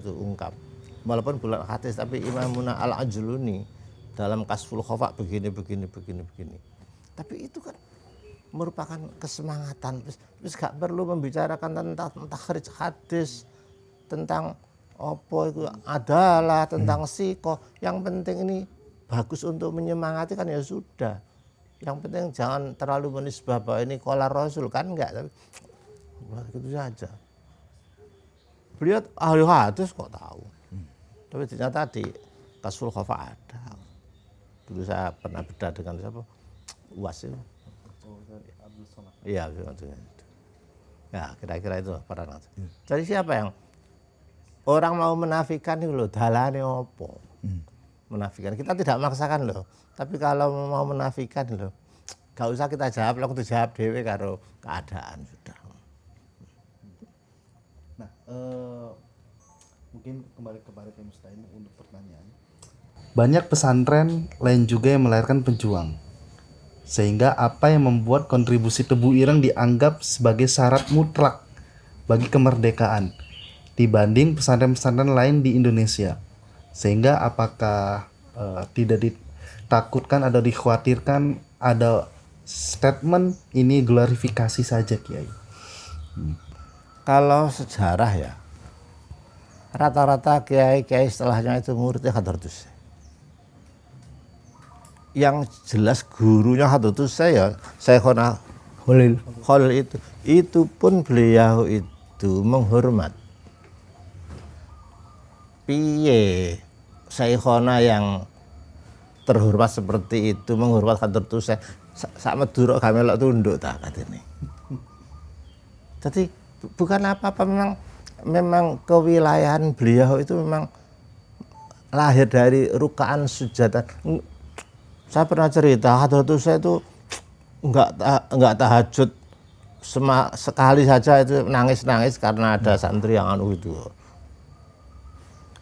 Speaker 2: ungkap, walaupun bulan hadis tapi Imamuna Al-Ajluni dalam Kasful Khofa begini. Tapi itu kan merupakan kesemangatan. Terus gak perlu membicarakan tentang takhrij hadis, tentang apa itu adalah tentang sikoh. Yang penting ini bagus untuk menyemangati kan ya sudah. Yang penting jangan terlalu menisbah bahwa ini qala Rasul kan enggak, tapi begitu saja. Beliau ahli hadis kok tahu. Tapi ternyata di Kasful Khofa ada. Dulu saya pernah bedah dengan siapa? UAS itu. Iya, ya kira-kira itu peran. Jadi siapa yang orang mau menafikan itu loh, dalane opo? Menafikan. Kita tidak memaksakan loh. Tapi kalau mau menafikan loh, gak usah kita jawab, langsung dijawab dewe karo keadaan sudah.
Speaker 4: Nah, mungkin kembali kepada Pak Mustain untuk pertanyaan. Banyak pesantren lain juga yang melahirkan pejuang. Sehingga apa yang membuat kontribusi Tebu Ireng dianggap sebagai syarat mutlak bagi kemerdekaan dibanding pesantren-pesantren lain di Indonesia. Sehingga apakah tidak ditakutkan atau dikhawatirkan ada statement ini glorifikasi saja Kiai?
Speaker 2: Kalau sejarah ya, rata-rata kiai-kiai setelahnya itu muridnya Hadratus Syekh. Yang jelas gurunya Hadratus Syekh ya Syekhona Khalil itu pun beliau itu menghormat. Piye Syekhona yang terhormat seperti itu menghormat Hadratus Syekh sak Madura gamelok tunduk ta katene. Jadi bukan apa-apa, memang kewilayahan beliau itu memang lahir dari rukaan sujatan. Saya pernah cerita Hadratus Syekh itu enggak tahajud sekali saja itu nangis-nangis karena ada santri yang anu itu.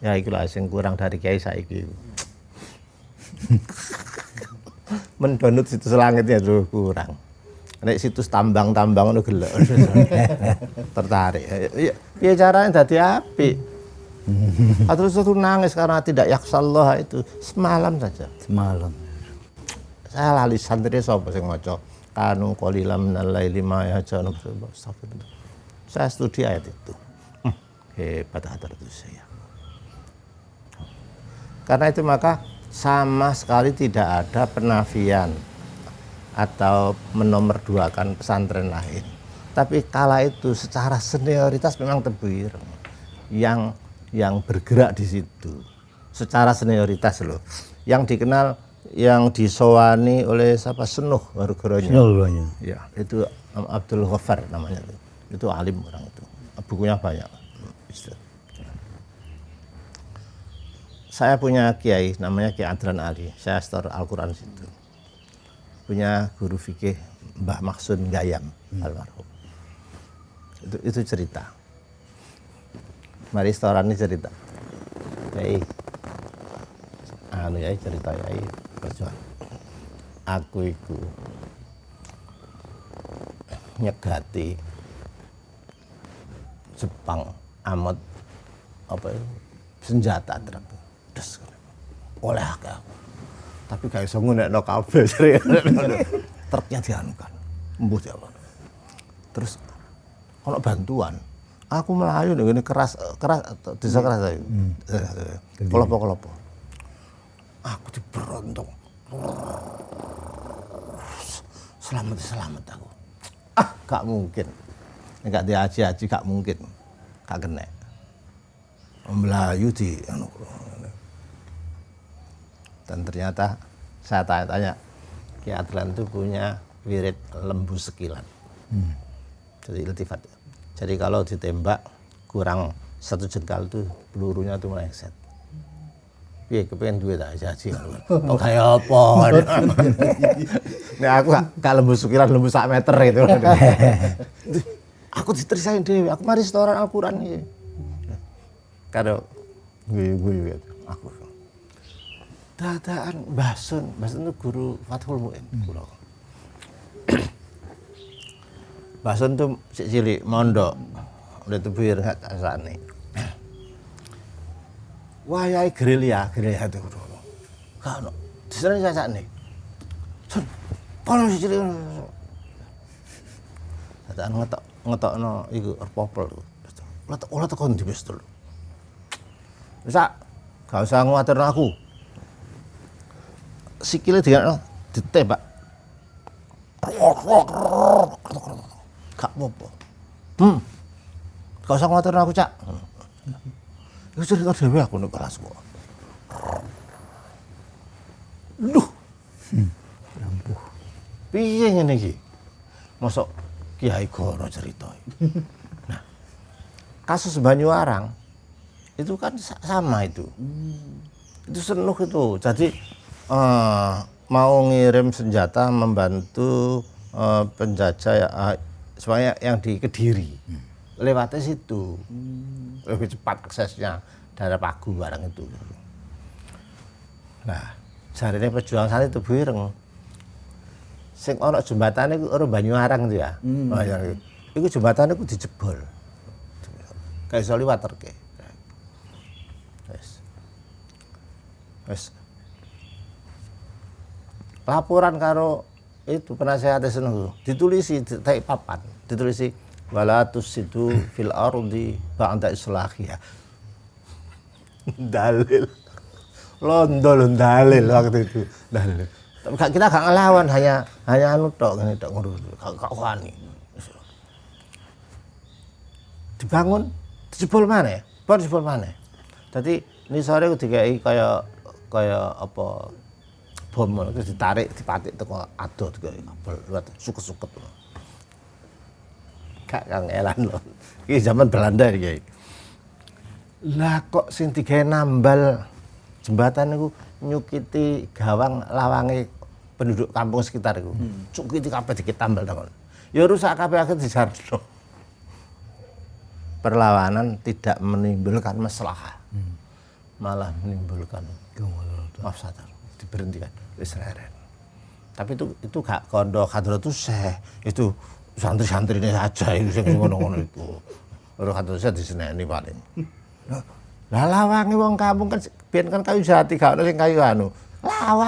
Speaker 2: Ya ikilah sing kurang dari kiai saiki. Mendonut situs langitnya tuh kurang. Nek situs tambang-tambang ngono gelek. Tertarik. Piye caranya dadi apik? Terus itu nangis karena tidak yaksallah itu semalam saja.
Speaker 1: Semalam.
Speaker 2: Saya lali santri sapa sing maca kanu qalilam minal laili ma yahjanu astagfirullah. Saya studi ayat itu. Hebat Hadratus Syekh. Karena itu maka sama sekali tidak ada penafian atau menomorduakan pesantren lain. Tapi kala itu secara senioritas memang Tebu Ireng. yang bergerak di situ secara senioritas loh. Yang dikenal, yang disowani oleh siapa, Senuh Warugoronya. Ya, itu Abdul Ghaffar namanya itu. Itu alim orang itu. Bukunya banyak. Saya punya kiai namanya Kiai Adran Ali. Saya setor Al-Qur'an situ. Punya guru fikih Mbah Maksud Gayam almarhum. Itu cerita. Mari setoran ini cerita. Kiai ya cerita ya perjuangan. Aku iku nyegati Jepang amot apa itu senjata terap des oleh aku tapi gak iso ngunekno kabeh truknya dianukan embuh jalan terus ono bantuan aku melayu ngene keras desa keras ayo kelopo aku diberontok selamat aku gak mungkin gak diaji-aji gak mungkin gak kena melayu di dan ternyata saya tanya Ki Adlan itu punya wirid lembu sekilan jadi iltifat jadi kalau ditembak kurang 1 jengkal itu pelurunya itu meleset piye kepengen duit aja oh kayak apa nah aku gak lembu sekilan lembu 1 meter itu aku diterisain dewe aku mari setoran Al-Qur'an iki karo guyu-guyu gitu aku dadaan Mbah Sun itu guru Fathul Mu'in kula Mbah Sun tuh cilik mondok udah tebir gak kasane wayahe gerilya itu gak ono disane sasane Sun kono cilik dadaan ngetokno iku popol ora tekan di pistol bisa gak usah nguatirno aku sikile ditembak gak apa-apa gak usah nguatirno aku cak iku cerita dhewe aku nek kelas kok duh lampuh piye ngene iki mosok Kiai Goro cerita nah kasus Banyuwarang itu kan sama itu Senuh itu jadi mau ngirim senjata membantu penjajah ya, supaya yang di Kediri lewatnya situ lebih cepat aksesnya daerah Pagu barang itu nah jarine perjuangan saat itu Ireng sing ana jembatane iku ora Banyuwarang itu ya iku jembatane iku dijebol kayak iso liwat terke wes laporan karo itu penasehat Senuh ditulisi tek papan ditulisi wala tusidu fil ardi ba'da islahiha dalil londol dalil waktu itu dalil kita gak ngelawan hanya anu tok ngene tok ngurus gak wani dibangun dijebol maneh jebol maneh dadi ini sore dikai kaya apa bom terus ditarik dipatik teko ado teko kabel liwat suket-suket gak kangelan lho iki zaman Belanda iki lah kok sing digawe nambal jembatan niku nyukiti gawang lawange penduduk kampung sekitar iku cukiti kabeh ditambal takon ya rusak kabeh akhir dijarno perlawanan tidak menimbulkan masalah malah menimbulkan mafsadah diberhentikan wis reren tapi itu gak kondo Hadratus Syekh itu santri-santrine saja itu sing ngono-ngono itu ora Hadratus Syekh diseneni paling lah lawange wong kampung kan biyen kan kayu jati gak ono sing kayu anu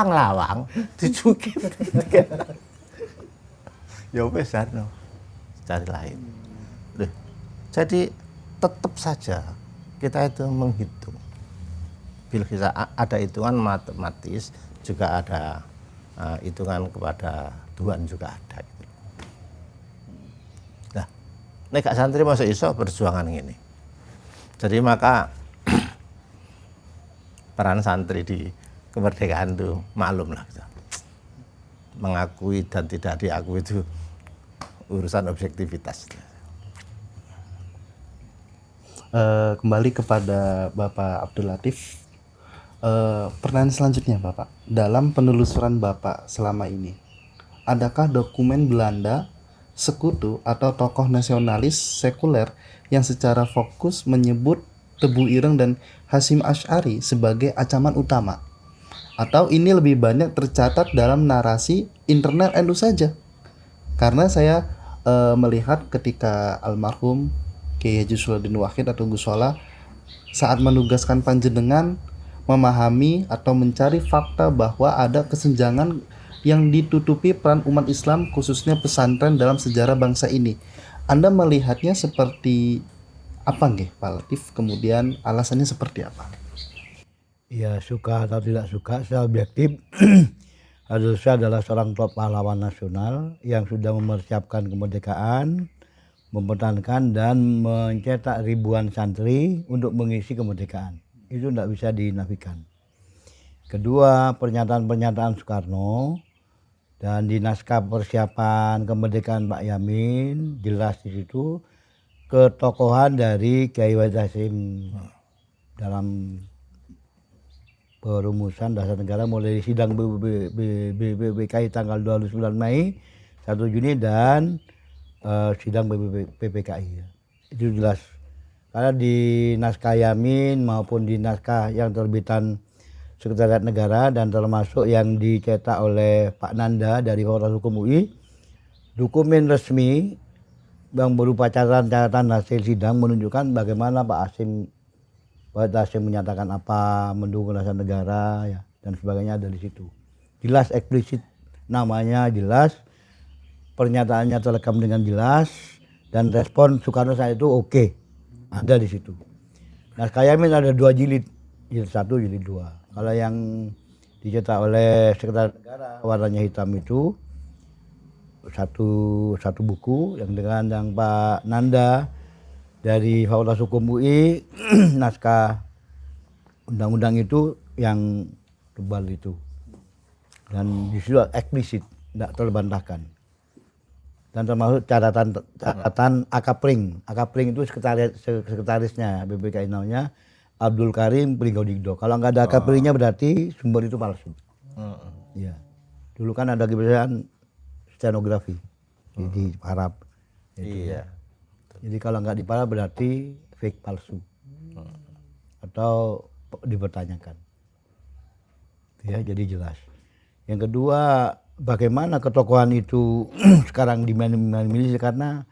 Speaker 2: lawang dicukit ya wis anu cari lain jadi tetap saja kita itu menghitung bila kita ada hitungan matematis juga ada hitungan kepada Tuhan juga ada gitu. Nah, nek gak santri masuk iso perjuangan ini. Jadi maka peran santri di kemerdekaan itu maklum lah, gitu. Mengakui dan tidak diakui itu urusan objektivitas.
Speaker 4: Kembali kepada Bapak Abdul Latif, pertanyaan selanjutnya Bapak, dalam penelusuran Bapak selama ini, adakah dokumen Belanda, sekutu atau tokoh nasionalis sekuler yang secara fokus menyebut Tebu Ireng dan Hasyim Asy'ari sebagai ancaman utama? Atau ini lebih banyak tercatat dalam narasi internal NU saja? Karena saya melihat ketika almarhum Kiai Haji Sulaudin Wahid atau Gus Solah saat menugaskan panjenengan memahami atau mencari fakta bahwa ada kesenjangan yang ditutupi peran umat Islam khususnya pesantren dalam sejarah bangsa ini. Anda melihatnya seperti apa nggih Pak Latif? Kemudian alasannya seperti apa?
Speaker 1: Ya suka atau tidak suka, secara objektif Harusnya adalah seorang top pahlawan nasional yang sudah mempersiapkan kemerdekaan, mempertahankan dan mencetak ribuan santri untuk mengisi kemerdekaan. Itu tidak bisa dinafikan. Kedua, pernyataan-pernyataan Soekarno dan di naskah persiapan kemerdekaan Pak Yamin jelas di situ ketokohan dari Kiai Hasyim dalam perumusan dasar negara mulai sidang BPKI tanggal 29 Mei 1 Juni dan sidang PPKI. Itu jelas. Karena di naskah Yamin maupun di naskah yang terbitan Sekretariat Negara dan termasuk yang dicetak oleh Pak Nanda dari Fakultas Hukum UI, dokumen resmi yang berupa catatan hasil sidang menunjukkan bagaimana Pak Hasyim menyatakan apa, mendukung dasar negara ya, dan sebagainya ada di situ. Jelas eksplisit, namanya jelas, pernyataannya terekam dengan jelas, dan respon Soekarno saat itu oke, ada di situ. Naskah Yamin ada 2 jilid 1, jilid 2. Kalau yang dicetak oleh Sekretariat Negara warnanya hitam itu satu buku, yang dengan yang Pak Nanda dari Fakultas Hukum UI naskah undang-undang itu yang tebal itu, dan di situ eksplisit, tidak terbantahkan, dan termasuk catatan Akapring itu sekretarisnya BPKI namanya Abdul Karim Pringgodigdo. Kalau nggak ada Akapringnya berarti sumber itu palsu. Ya, dulu kan ada kebiasaan stenografi di Arab.
Speaker 2: Iya.
Speaker 1: Jadi kalau nggak diparah berarti fake, palsu, atau dipertanyakan. Ya, jadi jelas. Yang kedua, bagaimana ketokohan itu sekarang dimiliki, karena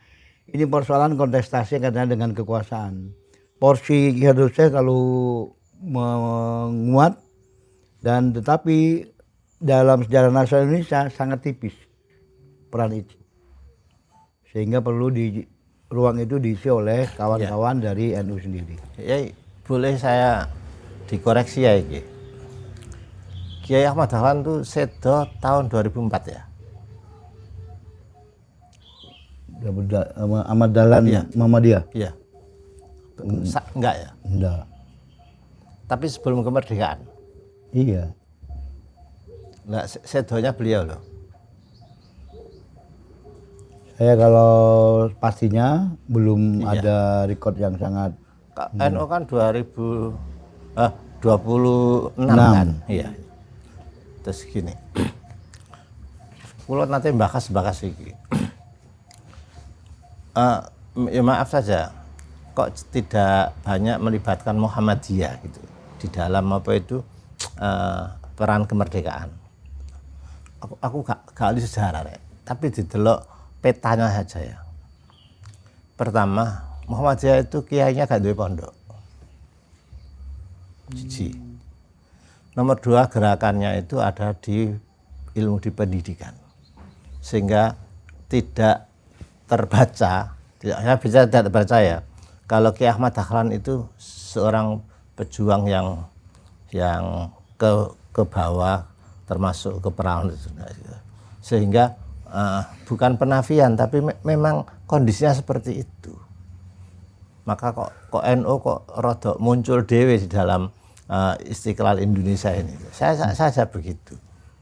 Speaker 1: ini persoalan kontestasi katanya dengan kekuasaan. Porsi harusnya kalau menguat, dan tetapi dalam sejarah nasional Indonesia sangat tipis peran itu, sehingga perlu ruang itu diisi oleh kawan-kawan dari NU sendiri.
Speaker 2: Ya, boleh saya dikoreksi ya iki. Kiai Ahmad Dahlan itu sedo tahun 2004 ya.
Speaker 1: Ahmad Dahlan
Speaker 2: Iya.
Speaker 1: Muhammadiyah?
Speaker 2: Iya. Enggak ya?
Speaker 1: Enggak.
Speaker 2: Tapi sebelum kemerdekaan.
Speaker 1: Iya.
Speaker 2: Nah, sedonya beliau loh.
Speaker 1: Saya kalau pastinya belum ada record yang sangat.
Speaker 2: NU kan 26 kan? Iya. Terus gini. Kulo nanti bahas iki. Ya maaf saja, kok tidak banyak melibatkan Muhammadiyah gitu di dalam apa itu peran kemerdekaan. Aku gak ahli sejarah rek, tapi didelok petanya saja ya. Pertama, Muhammadiyah itu kiainya gak duwe pondok. Siji. Nomor 2, gerakannya itu ada di ilmu di pendidikan, sehingga tidak terbaca. Saya bisa tidak terbaca ya. Kalau Kiai Ahmad Dahlan itu seorang pejuang yang ke bawah, termasuk ke perawan itu, sehingga bukan penafian, tapi memang kondisinya seperti itu. Maka kok NU kok rada muncul dewe di dalam Istiqlal Indonesia ini. Saya begitu.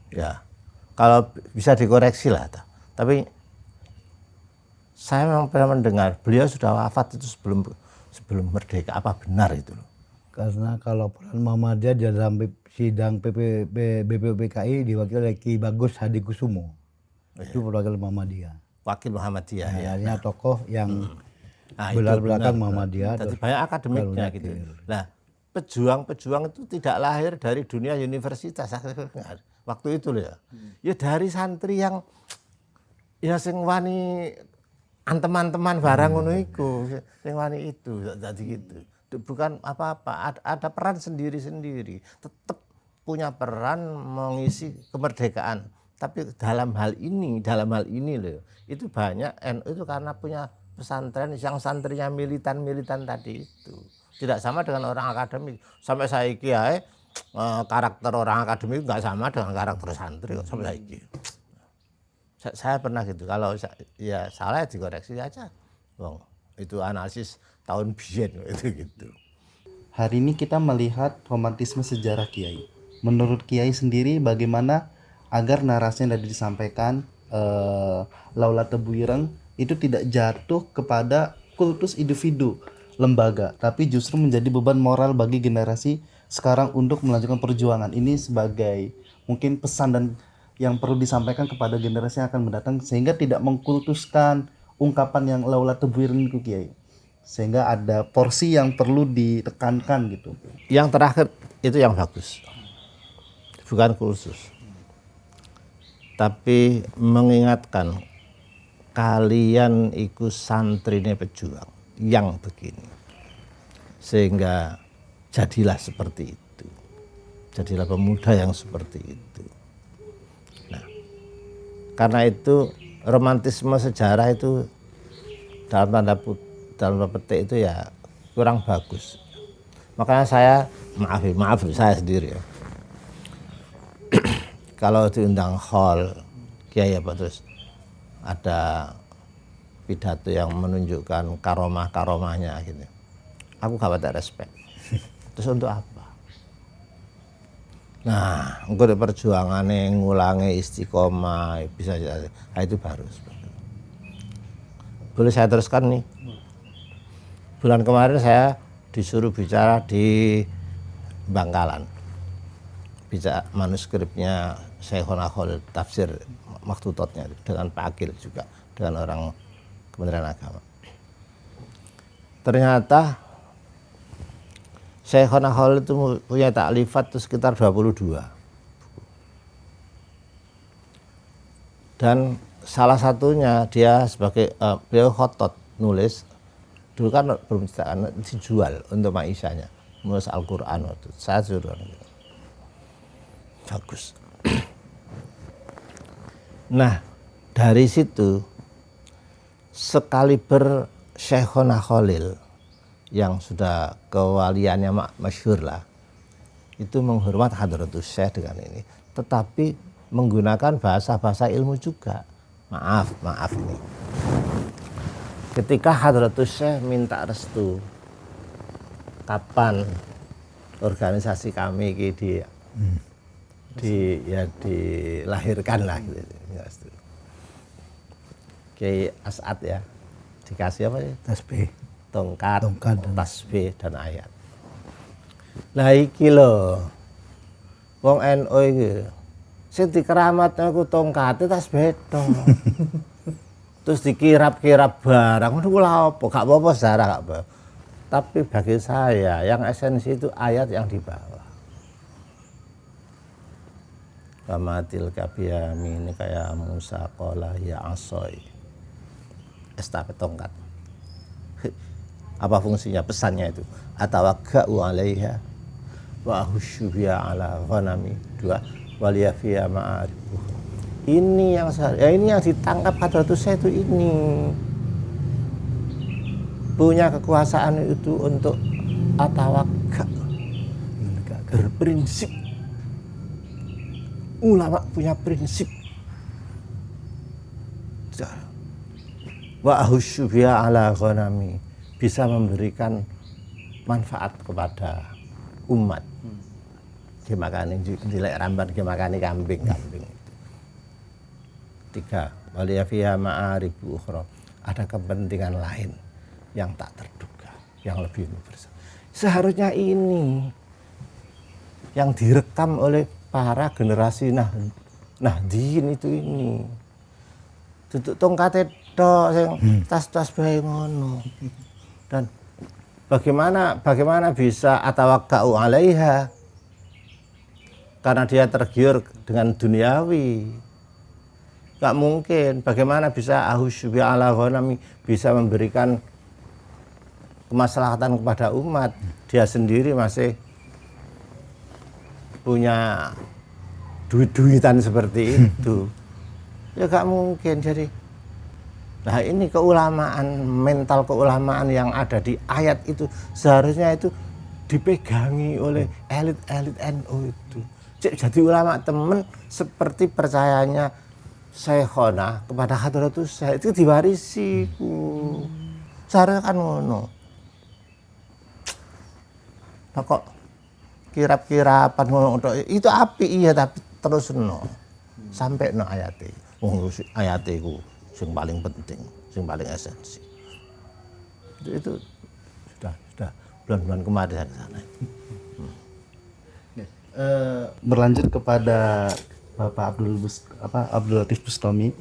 Speaker 2: Ya. Kalau bisa dikoreksi lah. Tapi saya memang pernah mendengar beliau sudah wafat itu sebelum merdeka. Apa benar itu loh?
Speaker 1: Karena kalau peran Muhammadiyah di dalam sidang BPUPKI diwakili oleh Ki Bagus Hadi Kusumo. Itu perwakilan Muhammadiyah.
Speaker 2: Wakil Muhammadiyah.
Speaker 1: Nah,
Speaker 2: Ya.
Speaker 1: artinya tokoh yang
Speaker 2: Nah, itu
Speaker 1: belak-belakan
Speaker 2: benar.
Speaker 1: Muhammadiyah.
Speaker 2: Jadi
Speaker 1: terus
Speaker 2: banyak akademiknya
Speaker 1: baru
Speaker 2: gitu.
Speaker 1: lahir.
Speaker 2: Nah, pejuang-pejuang itu tidak lahir dari dunia universitas waktu itu loh ya. Ya dari santri yang ya sing wani teman-teman barang ngono iku, sing wani itu jadi gitu. Bukan apa-apa, ada peran sendiri-sendiri. Tetap punya peran mengisi kemerdekaan. Tapi dalam hal ini loh, itu banyak NU itu karena punya pesantren yang santrinya militan tadi itu. Tidak sama dengan orang akademik. Sampai saiki ae karakter orang akademik nggak sama dengan karakter santri kok sampai saiki. Saya pernah gitu. Kalau ya salah ya dikoreksi aja. Wong, itu analisis tahun biyen itu gitu.
Speaker 4: Hari ini kita melihat romantisme sejarah Kiai. Menurut Kiai sendiri bagaimana agar narasi yang tadi disampaikan Laula Tebu Ireng itu tidak jatuh kepada kultus individu lembaga, tapi justru menjadi beban moral bagi generasi sekarang untuk melanjutkan perjuangan ini sebagai mungkin pesan dan yang perlu disampaikan kepada generasi yang akan mendatang sehingga tidak mengkultuskan ungkapan yang Laula Tebu Ireng itu Kiai. Sehingga ada porsi yang perlu ditekankan gitu.
Speaker 2: Yang terakhir itu yang bagus. Bukan kursus. Tapi mengingatkan kalian ikut santrine pejuang yang begini. Sehingga jadilah seperti itu. Jadilah pemuda yang seperti itu. Nah, karena itu romantisme sejarah itu dalam tanda petik itu ya kurang bagus. Makanya saya maaf saya sendiri ya. Kalau diundang hall kiai apa terus ada pidato yang menunjukkan karomahnya gitu. Aku gak pada respect. Terus untuk apa? Nah, engko perjuangane ngulangi istiqomah bisa jadi. Nah, itu baru. Boleh saya teruskan nih? Bulan kemarin saya disuruh bicara di Bangkalan. Bicara manuskripnya Syekhona Khalil tafsir maktutotnya dengan Pak Akil juga dengan orang Kementerian Agama. Ternyata Syekhona Khalil itu punya taklifat itu sekitar 22. Dan salah satunya dia sebagai beliau khotot nulis dulu kan belum dijual untuk maisanya nulis Al-Quran waktu saya suruh bagus. Nah dari situ sekaliber Syekhona Khalil yang sudah kewaliannya masyhur lah itu menghormat Hadratus Syekh dengan ini tetapi menggunakan bahasa-bahasa ilmu juga. Maaf nih. Ketika Hadratus Syekh minta restu, kapan organisasi kami dilahirkan lah gitu. Kiai As'ad ya dikasih apa ya?
Speaker 1: tasbih,
Speaker 2: Tongkat,
Speaker 1: dan
Speaker 2: tasbih dan ayat. Lah iki lho. Wong NU iki sing dikeramatno ku tongkate tasbih tok. Terus dikirap-kirap barang ngono ku lha apa? Gak apa-apa sejarah gak apa. Tapi bagi saya yang esensi itu ayat yang di bawah. Kamatil kabiyami kayak Musa qala ya asoi. Estafet tongkat. Apa fungsinya pesannya itu? Atawakka'u 'alaiha wa ahusyu biha 'ala ghanami. 2 waliyafiya ma'arif. Ini yang ditangkap Hadratus Syekh itu ini. Punya kekuasaan itu untuk atawakka. Berprinsip. Ulama punya prinsip. Wa ahusyu biha 'ala ghanami. bisa memberikan manfaat kepada umat. Dimakani jelek ramban, dimakani kambing-kambing. 3. Waliya fiha ma'aribu ukhra. Ada kepentingan lain yang tak terduga, yang lebih besar. Seharusnya ini yang direkam oleh para generasi Nahdien itu ini. Duduk tongkate tok sing tas-tas bae ngono. Dan bagaimana bisa atawakka'u 'alaiha? Karena dia tergiur dengan duniawi. Gak mungkin. Bagaimana bisa ahusyu ala ghanami, bisa memberikan kemaslahatan kepada umat? Dia sendiri masih punya duit-duitan seperti itu. Ya gak mungkin. Jadi nah ini keulamaan, mental keulamaan yang ada di ayat itu seharusnya itu dipegangi oleh elit-elit NU itu. Jadi ulama temen seperti percayanya Syekhona kepada Hadratus Syekh itu diwarisi. Seharusnya kan ngono. Nah kok kirap-kirapan ngono itu api iya, tapi terus no sampai no ayate. Wong ayate iku sing paling penting, sing paling esensi. Itu sudah bulan-bulan kemarin di sana.
Speaker 4: Berlanjut kepada Bapak Abdul Latif Bustami.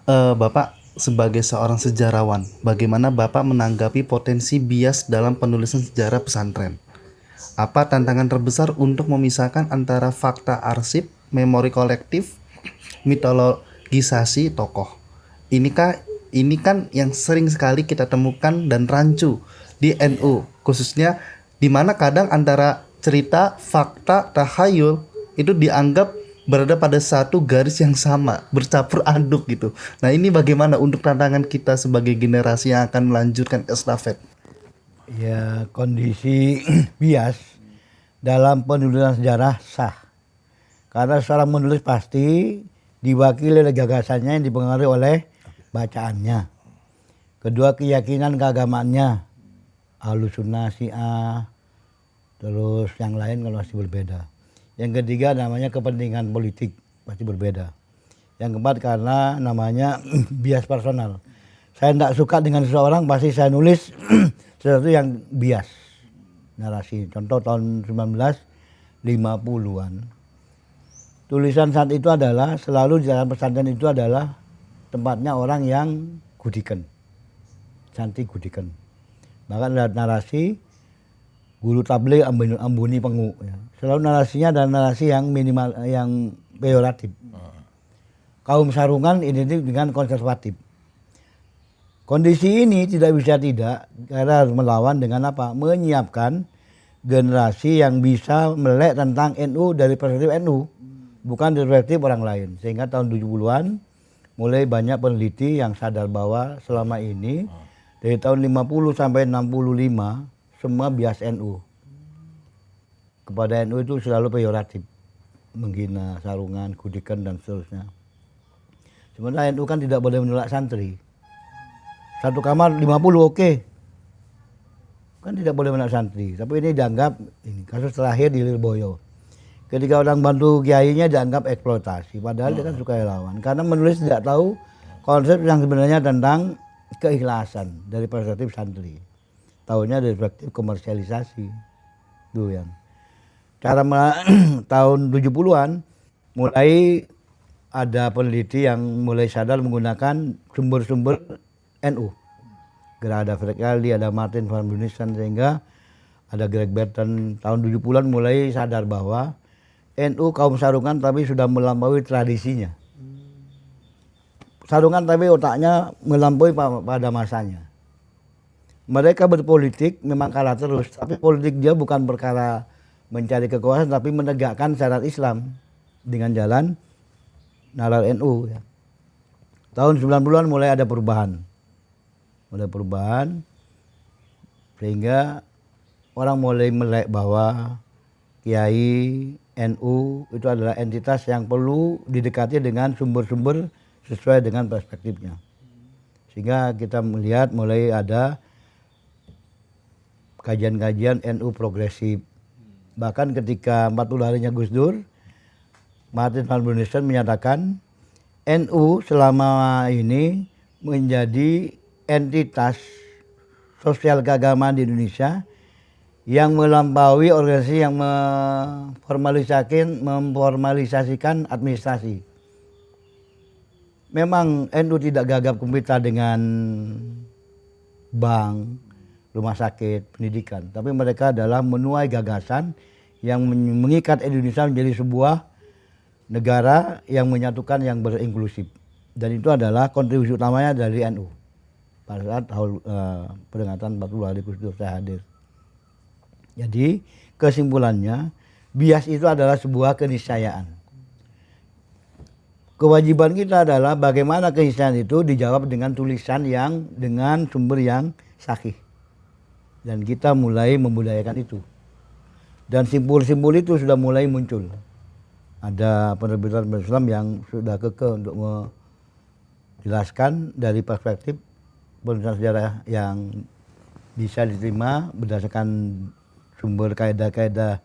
Speaker 4: Bapak sebagai seorang sejarawan, bagaimana Bapak menanggapi potensi bias dalam penulisan sejarah pesantren? Apa tantangan terbesar untuk memisahkan antara fakta arsip, memori kolektif, mitologisasi tokoh? Ini kan yang sering sekali kita temukan dan rancu di NU, khususnya di mana kadang antara cerita, fakta, tahayul itu dianggap berada pada satu garis yang sama, bercampur aduk gitu. Nah ini bagaimana untuk tantangan kita sebagai generasi yang akan melanjutkan estafet?
Speaker 1: Ya, kondisi bias dalam penulisan sejarah sah. Karena seorang menulis pasti diwakili oleh gagasannya yang dipengaruhi oleh bacaannya. Kedua, keyakinan keagamaannya, Ahlus Sunnah, Syiah, terus yang lain kalau masih berbeda. Yang ketiga namanya kepentingan politik, pasti berbeda. Yang keempat karena namanya bias personal. Saya tidak suka dengan seseorang, pasti saya nulis sesuatu yang bias. Narasi, contoh tahun 1950-an. Tulisan saat itu adalah, selalu di dalam pesantren itu adalah tempatnya orang yang gudikan. Cantik gudikan. Bahkan ada narasi, guru tabligh ambuni pengu. Ya. Selalu narasinya adalah narasi yang minimal, yang peyoratif. Kaum sarungan identik dengan konservatif. Kondisi ini tidak bisa tidak, karena harus melawan dengan apa? Menyiapkan generasi yang bisa melek tentang NU dari perspektif NU, bukan dari perspektif orang lain. Sehingga tahun 70-an mulai banyak peneliti yang sadar bahwa selama ini dari tahun 50 sampai 65 semua bias NU. Kepada NU itu selalu peyoratif, menghina, sarungan, gudikan dan seterusnya. Sebenarnya NU kan tidak boleh menolak santri. Satu kamar 50 oke. Kan tidak boleh menolak santri. Tapi ini dianggap, ini kasus terakhir di Lirboyo. Ketika orang bantu kiainya dianggap eksploitasi. Padahal dia kan sukarelawan. Karena menulis tidak tahu konsep yang sebenarnya tentang keikhlasan dari perspektif santri. Tahunya dari perspektif komersialisasi. Itu yang. Cara tahun 70-an mulai ada peneliti yang mulai sadar menggunakan sumber-sumber NU. Ada Fred Kaldi, ada Martin van Bunissen, sehingga ada Greg Burton tahun 70-an mulai sadar bahwa NU kaum sarungan tapi sudah melampaui tradisinya. Sarungan tapi otaknya melampaui pada masanya. Mereka berpolitik memang kalah terus, tapi politik dia bukan perkara mencari kekuasaan tapi menegakkan syariat Islam dengan jalan nalar NU. Ya. Tahun 90-an mulai ada perubahan. Sehingga orang mulai melek bahwa Kiai NU itu adalah entitas yang perlu didekati dengan sumber-sumber sesuai dengan perspektifnya. Sehingga kita melihat mulai ada kajian-kajian NU progresif. Bahkan ketika 40 harinya Gus Dur, Martin van Buren menyatakan NU selama ini menjadi entitas sosial keagamaan di Indonesia yang melampaui organisasi yang memformalisasikan administrasi. Memang NU tidak gagap gempita dengan bank, rumah sakit, pendidikan, tapi mereka adalah menuai gagasan yang mengikat Indonesia menjadi sebuah negara yang menyatukan, yang berinklusif. Dan itu adalah kontribusi utamanya dari NU. Pada saat peringatan 40 hari Gus Dur saya hadir. Jadi kesimpulannya, bias itu adalah sebuah keniscayaan. Kewajiban kita adalah bagaimana keniscayaan itu dijawab dengan tulisan yang dengan sumber yang sahih. Dan kita mulai membudayakan itu. Dan simbol-simbol itu sudah mulai muncul. Ada penerbitan Islam yang sudah kekeh untuk menjelaskan dari perspektif penulisan sejarah yang bisa diterima berdasarkan sumber kaidah-kaidah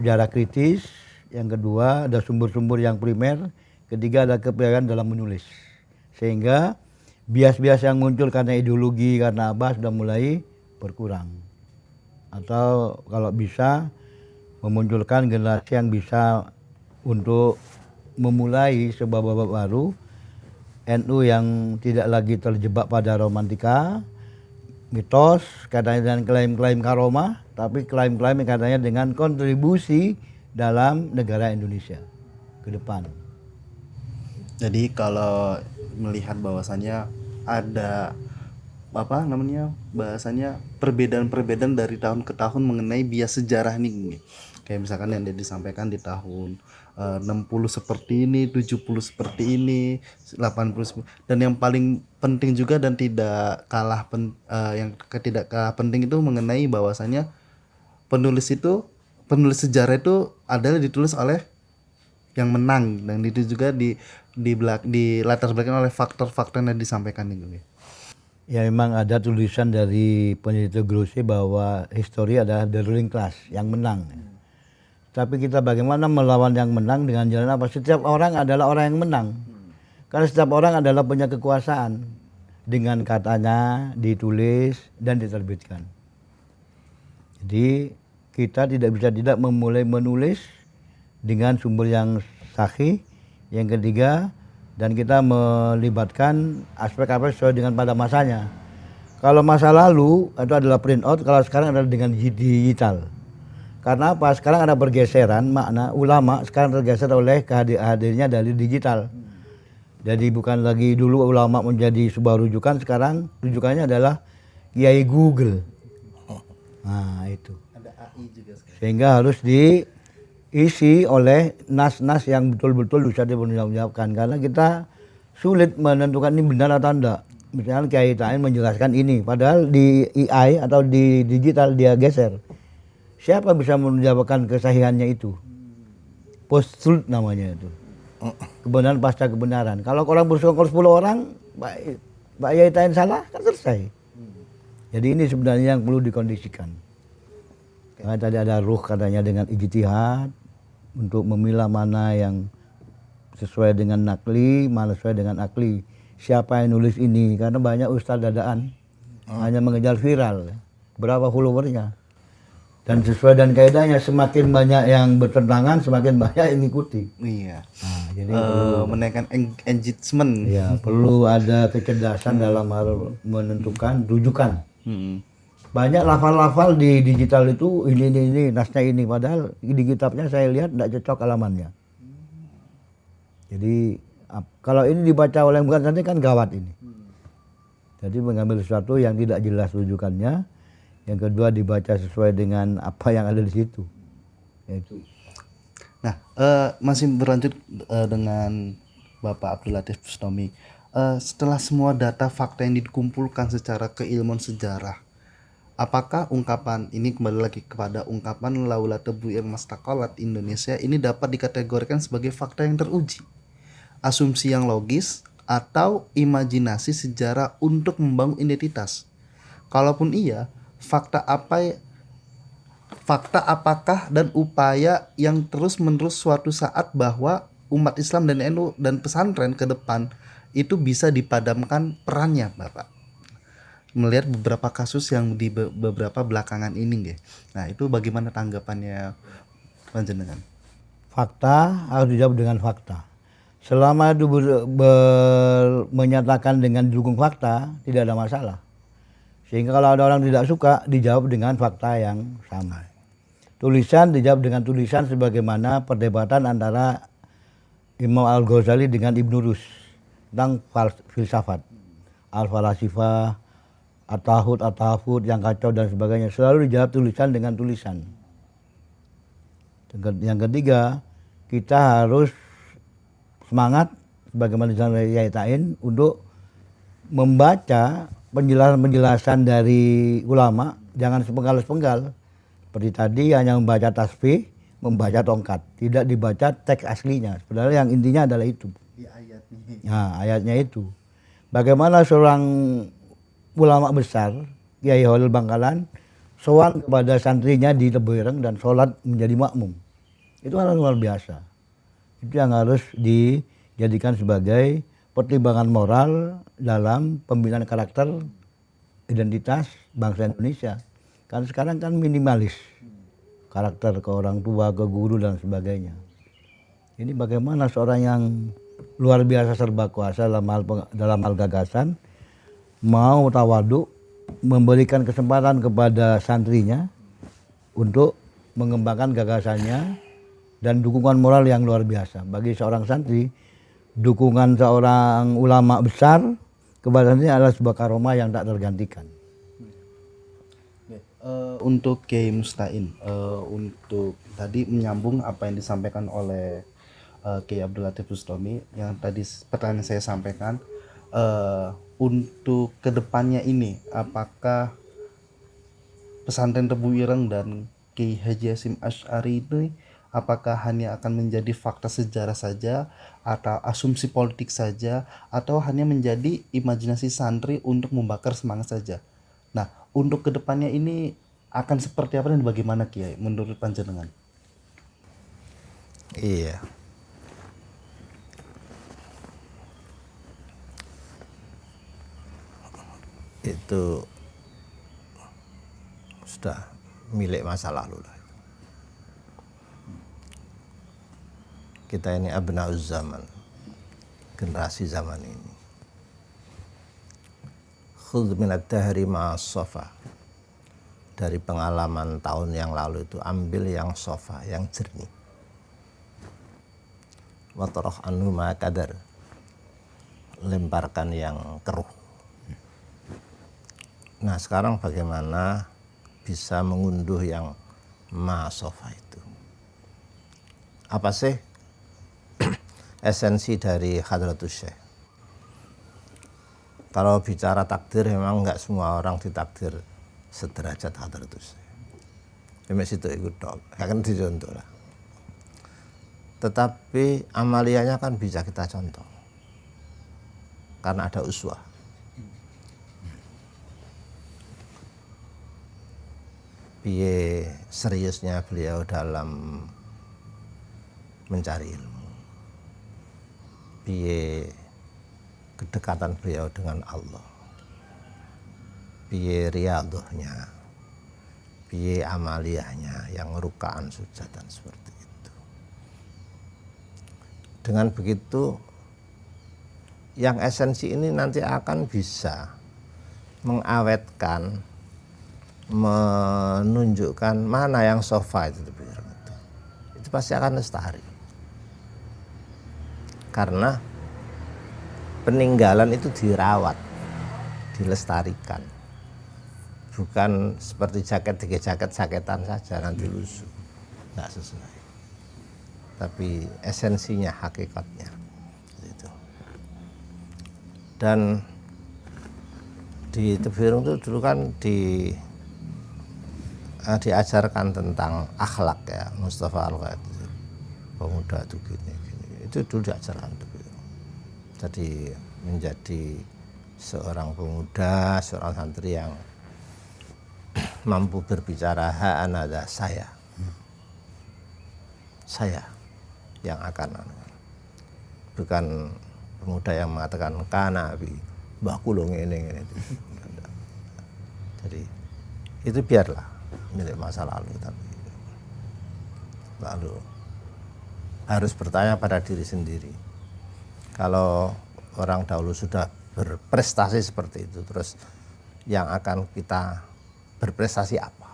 Speaker 1: sejarah kritis. Yang kedua ada sumber-sumber yang primer. Ketiga ada kepiawaian dalam menulis. Sehingga bias-bias yang muncul karena ideologi, karena apa sudah mulai berkurang. Atau kalau bisa memunculkan generasi yang bisa untuk memulai sebuah babak baru. NU yang tidak lagi terjebak pada romantika, mitos, katanya dengan klaim-klaim karomah, tapi klaim-klaim katanya dengan kontribusi dalam negara Indonesia ke depan.
Speaker 4: Jadi kalau melihat bahwasannya ada bahasanya perbedaan-perbedaan dari tahun ke tahun mengenai bias sejarah nih. Kayak misalkan yang disampaikan di tahun 60 seperti ini, 70 seperti ini, 80 dan yang paling penting juga dan tidak kalah penting itu mengenai bahwasannya penulis sejarah itu adalah ditulis oleh yang menang, dan itu juga di latar belakang oleh faktor-faktor yang disampaikan itu.
Speaker 1: Ya memang ada tulisan dari peneliti Grossi bahwa histori adalah the ruling class, yang menang. Tapi kita bagaimana melawan yang menang dengan jalan apa? Setiap orang adalah orang yang menang. Karena setiap orang adalah punya kekuasaan. Dengan katanya ditulis dan diterbitkan. Jadi kita tidak bisa tidak memulai menulis dengan sumber yang sahih. Yang ketiga, dan kita melibatkan aspek-aspek sesuai dengan pada masanya. Kalau masa lalu itu adalah print out, kalau sekarang adalah dengan digital. Karena apa? Sekarang ada pergeseran makna ulama sekarang tergeser oleh hadirnya dari digital. Jadi bukan lagi dulu ulama menjadi sebuah rujukan, sekarang rujukannya adalah kiai Google. Nah itu.
Speaker 4: Ada AI juga sekarang.
Speaker 1: Sehingga harus diisi oleh nas-nas yang betul-betul bisa dipertanggungjawabkan. Karena kita sulit menentukan ini benar atau enggak. Misalnya Kiai Tain menjelaskan ini, padahal di AI atau di digital dia geser. Siapa bisa menjawabkan kesahihannya itu? Post-truth namanya itu. Kebenaran pasca kebenaran. Kalau orang bersekongkol 10 orang, Pak Kiai Tain salah, kan selesai. Jadi ini sebenarnya yang perlu dikondisikan. Karena tadi ada ruh katanya dengan ijtihad untuk memilah mana yang sesuai dengan nakli, mana sesuai dengan akli. Siapa yang nulis ini? Karena banyak ustadz dadaan hanya mengejar viral. Berapa followernya? Dan sesuai dengan kaidahnya, semakin banyak yang bertentangan, semakin banyak yang mengikuti.
Speaker 4: Iya.
Speaker 1: Nah, jadi
Speaker 4: menaikkan engagement.
Speaker 1: ya perlu ada kecerdasan dalam hal menentukan rujukan. Banyak lafal-lafal di digital itu ini nasnya ini, padahal di kitabnya saya lihat tidak cocok alamannya. Jadi kalau ini dibaca oleh yang bukan nanti kan gawat ini. Jadi mengambil sesuatu yang tidak jelas rujukannya, yang kedua dibaca sesuai dengan apa yang ada di situ. Yaitu.
Speaker 4: Nah, masih berlanjut dengan Bapak Abdul Latif Bustami. Setelah semua data fakta yang dikumpulkan secara keilmuan sejarah, apakah ungkapan ini kembali lagi kepada ungkapan laula tebuir mastaqalat Indonesia ini dapat dikategorikan sebagai fakta yang teruji, asumsi yang logis, atau imajinasi sejarah untuk membangun identitas? Kalaupun iya, fakta apakah dan upaya yang terus-menerus suatu saat bahwa umat Islam dan NU dan pesantren ke depan itu bisa dipadamkan perannya, Bapak? Melihat beberapa kasus yang di beberapa belakangan ini, nah itu bagaimana tanggapannya panjenengan?
Speaker 1: Fakta harus dijawab dengan fakta. Selama itu menyatakan dengan didukung fakta, tidak ada masalah. Sehingga kalau ada orang tidak suka, dijawab dengan fakta yang sama. Tulisan dijawab dengan tulisan sebagaimana perdebatan antara Imam Al-Ghazali dengan Ibnu Rus tentang filsafat. Al-Falasifah, At-Tahud yang kacau dan sebagainya. Selalu dijawab tulisan dengan tulisan. Yang ketiga, kita harus semangat sebagaimana disampaikan untuk membaca penjelasan dari ulama, jangan sepenggal-sepenggal. Seperti tadi hanya membaca tasbih, membaca tongkat, tidak dibaca teks aslinya. Sebenarnya yang intinya adalah itu.
Speaker 4: Di ayatnya.
Speaker 1: Nah, ayatnya itu. Bagaimana seorang ulama besar, Kiai Holil Bangkalan, sowan kepada santrinya di Tebu Ireng dan sholat menjadi makmum. Itu hal luar biasa. Itu yang harus dijadikan sebagai pertimbangan moral dalam pembinaan karakter identitas bangsa Indonesia. Karena sekarang kan minimalis karakter ke orang tua, ke guru dan sebagainya. Ini bagaimana seorang yang luar biasa serba kuasa dalam hal gagasan mau tawadhu, memberikan kesempatan kepada santrinya untuk mengembangkan gagasannya dan dukungan moral yang luar biasa. Bagi seorang santri, dukungan seorang ulama besar kepada santrinya adalah sebuah karomah yang tak tergantikan.
Speaker 4: Untuk Kiai Mustain, untuk tadi menyambung apa yang disampaikan oleh Kiai Abdul Latif Bustami, yang tadi pertanyaan saya sampaikan, untuk kedepannya ini, apakah pesantren Tebu Ireng dan Kiai Haji Hasyim Asy'ari ini apakah hanya akan menjadi fakta sejarah saja atau asumsi politik saja, atau hanya menjadi imajinasi santri untuk membakar semangat saja? Nah, untuk kedepannya ini akan seperti apa dan bagaimana, Kiai, menurut panjenengan?
Speaker 2: Iya. Itu sudah milik masa lalu lah. Kita ini abnauz zaman, generasi zaman ini. Khudh minad dahri ma'as safa. Dari pengalaman tahun yang lalu itu ambil yang sofa, yang jernih. Watarah anhu ma kadar. Lemparkan yang keruh. Nah, sekarang bagaimana bisa mengunduh yang ma sofa itu? Apa sih esensi dari Hadratus Syekh? Kalau bicara takdir, memang enggak semua orang ditakdir sederajat Hadratus Syekh. Memang situ ikut dong, akan dicontoh lah. Tetapi amaliyanya kan bisa kita contoh, karena ada uswah. Piye seriusnya beliau dalam mencari ilmu, piye kedekatan beliau dengan Allah, piye riyadhahnya, piye amaliyahnya yang rukaan sujatan seperti itu. Dengan begitu, yang esensi ini nanti akan bisa mengawetkan, menunjukkan mana yang sofa itu pasti akan lestari, karena peninggalan itu dirawat, dilestarikan, bukan seperti jaketan saja nanti lusuh, nggak sesuai, tapi esensinya, hakikatnya itu. Dan di Tebu Ireng itu dulu kan diajarkan tentang akhlak ya, Mustafa Al-Ghaid, pemuda itu gini, itu dulu diajarkan. Jadi menjadi seorang pemuda, seorang santri yang mampu berbicara ada saya yang akan, bukan pemuda yang mengatakan kana abi mbah kula ngene. Jadi itu biarlah milik masa lalu, tapi lalu harus bertanya pada diri sendiri. Kalau orang dahulu sudah berprestasi seperti itu, terus yang akan kita berprestasi apa?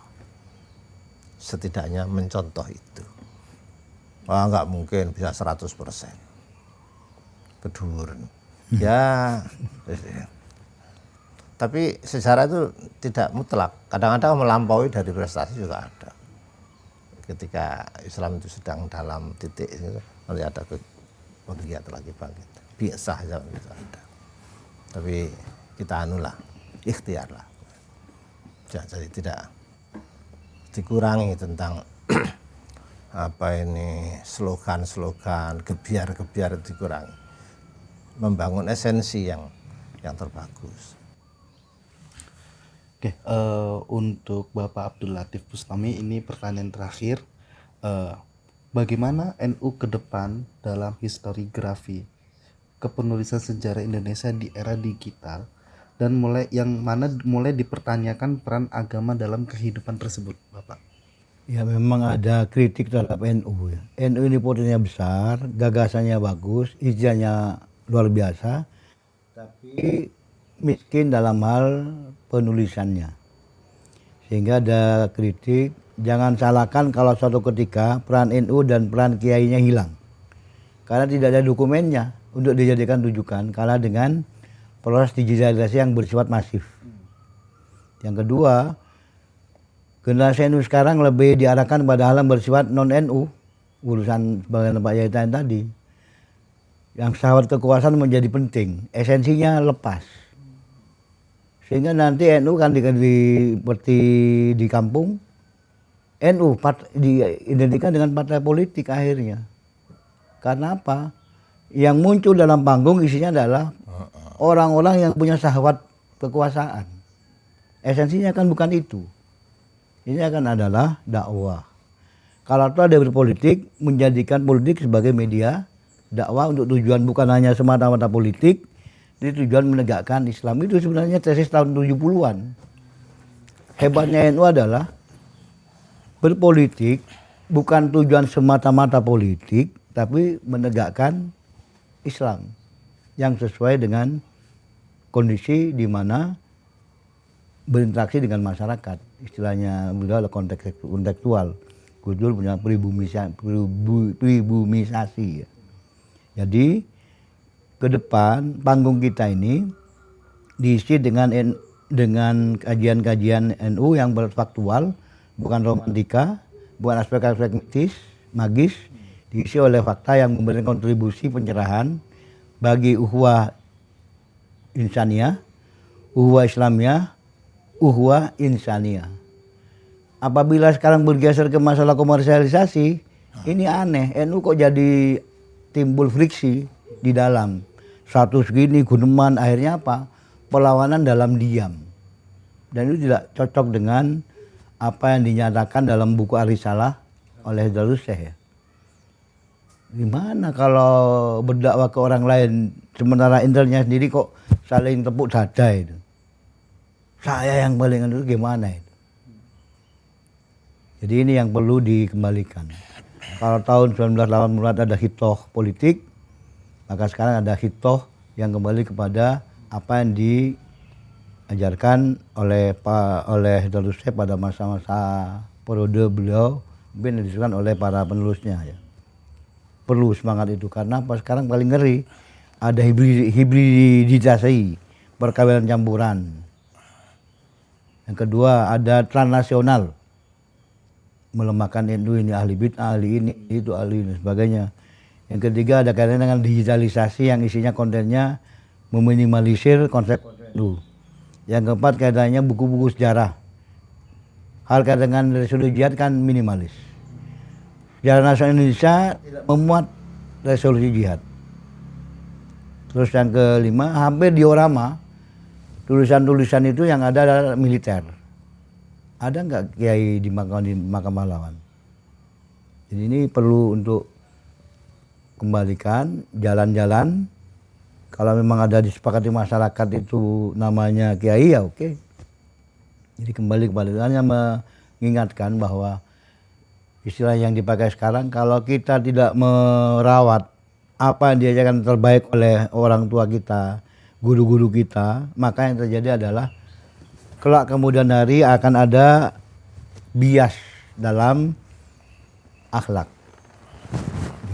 Speaker 2: Setidaknya mencontoh itu. Wah, nggak mungkin bisa 100%. Keduren. Ya, tapi sejarah itu tidak mutlak. Kadang-kadang melampaui dari prestasi juga ada. Ketika Islam itu sedang dalam titik itu, nanti ada penggiat lagi bangkit. Biasa saja itu ada. Tapi kita anulah, ikhtiar lah. Jadi tidak dikurangi tentang slogan-slogan, gebiar-gebiar dikurangi. Membangun esensi yang terbagus.
Speaker 4: Oke, untuk Bapak Abdul Latif Bustami, ini pertanyaan terakhir. Bagaimana NU ke depan dalam historiografi kepenulisan sejarah Indonesia di era digital, dan mulai dipertanyakan peran agama dalam kehidupan tersebut, Bapak?
Speaker 1: Ya memang ada kritik terhadap NU ya. NU ini potensinya besar, gagasannya bagus, izinnya luar biasa, tapi miskin dalam hal penulisannya. Sehingga ada kritik, jangan salahkan kalau suatu ketika peran NU dan peran kiainya hilang. Karena tidak ada dokumennya untuk dijadikan rujukan, kalah dengan proses digitalisasi yang bersifat masif. Yang kedua, generasi NU sekarang lebih diarahkan pada hal yang bersifat non-NU, urusan sebagaimana Pak Yaitan tadi. Yang syahwat kekuasaan menjadi penting, esensinya lepas. Sehingga nanti NU kan seperti di kampung, NU diidentikan dengan partai politik akhirnya. Karena apa? Yang muncul dalam panggung isinya adalah orang-orang yang punya syahwat kekuasaan. Esensinya kan bukan itu. Ini akan adalah dakwah. Kalau itu ada berpolitik, menjadikan politik sebagai media dakwah untuk tujuan bukan hanya semata-mata politik, ini tujuan menegakkan Islam. Itu sebenarnya tesis tahun 70-an. Hebatnya NU adalah berpolitik bukan tujuan semata-mata politik, tapi menegakkan Islam yang sesuai dengan kondisi di mana berinteraksi dengan masyarakat. Istilahnya beliau adalah kontekstual. Gus Dur punya pribumisasi. Ya. Jadi ke depan panggung kita ini diisi dengan kajian-kajian NU yang berfaktual, bukan romantika, bukan aspek-aspek magis, diisi oleh fakta yang memberikan kontribusi pencerahan bagi ukhuwah insaniyah, ukhuwah islamiyah, ukhuwah insaniyah. Apabila sekarang bergeser ke masalah komersialisasi, ini aneh. NU kok jadi timbul friksi di dalam. Satu segini guneman, akhirnya apa? Perlawanan dalam diam. Dan itu tidak cocok dengan apa yang dinyatakan dalam buku Ar-Risalah oleh Darus Syekh. Gimana kalau berdakwah ke orang lain, sementara internalnya sendiri kok saling tepuk dada itu? Saya yang paling itu gimana itu? Jadi ini yang perlu dikembalikan. Kalau tahun 1980 ada hitoh politik, maka sekarang ada hitoh yang kembali kepada apa yang diajarkan oleh Darus Syekh pada masa-masa periode beliau, mungkin disebutkan oleh para penulisnya. Ya. Perlu semangat itu karena apa sekarang paling ngeri ada hibridisasi, perkawinan campuran. Yang kedua ada transnasional, melemahkan NU ini ahli bid'ah, ahli ini, itu ahli ini, sebagainya. Yang ketiga ada kaitan dengan digitalisasi yang isinya kontennya meminimalisir konsep NU. Yang keempat kaitannya buku-buku sejarah. Hal kaitan dengan resolusi jihad kan minimalis. Sejarah nasional Indonesia tidak memuat resolusi jihad. Terus yang kelima, hampir diorama tulisan-tulisan itu yang ada adalah militer. Ada nggak kiai di makam pahlawan? Jadi ini perlu untuk kembalikan jalan-jalan. Kalau memang ada disepakati masyarakat itu namanya kiai ya oke. Jadi kembali hanya mengingatkan bahwa istilah yang dipakai sekarang, kalau kita tidak merawat apa yang diajarkan terbaik oleh orang tua kita, guru-guru kita, maka yang terjadi adalah kelak kemudian hari akan ada bias dalam akhlak.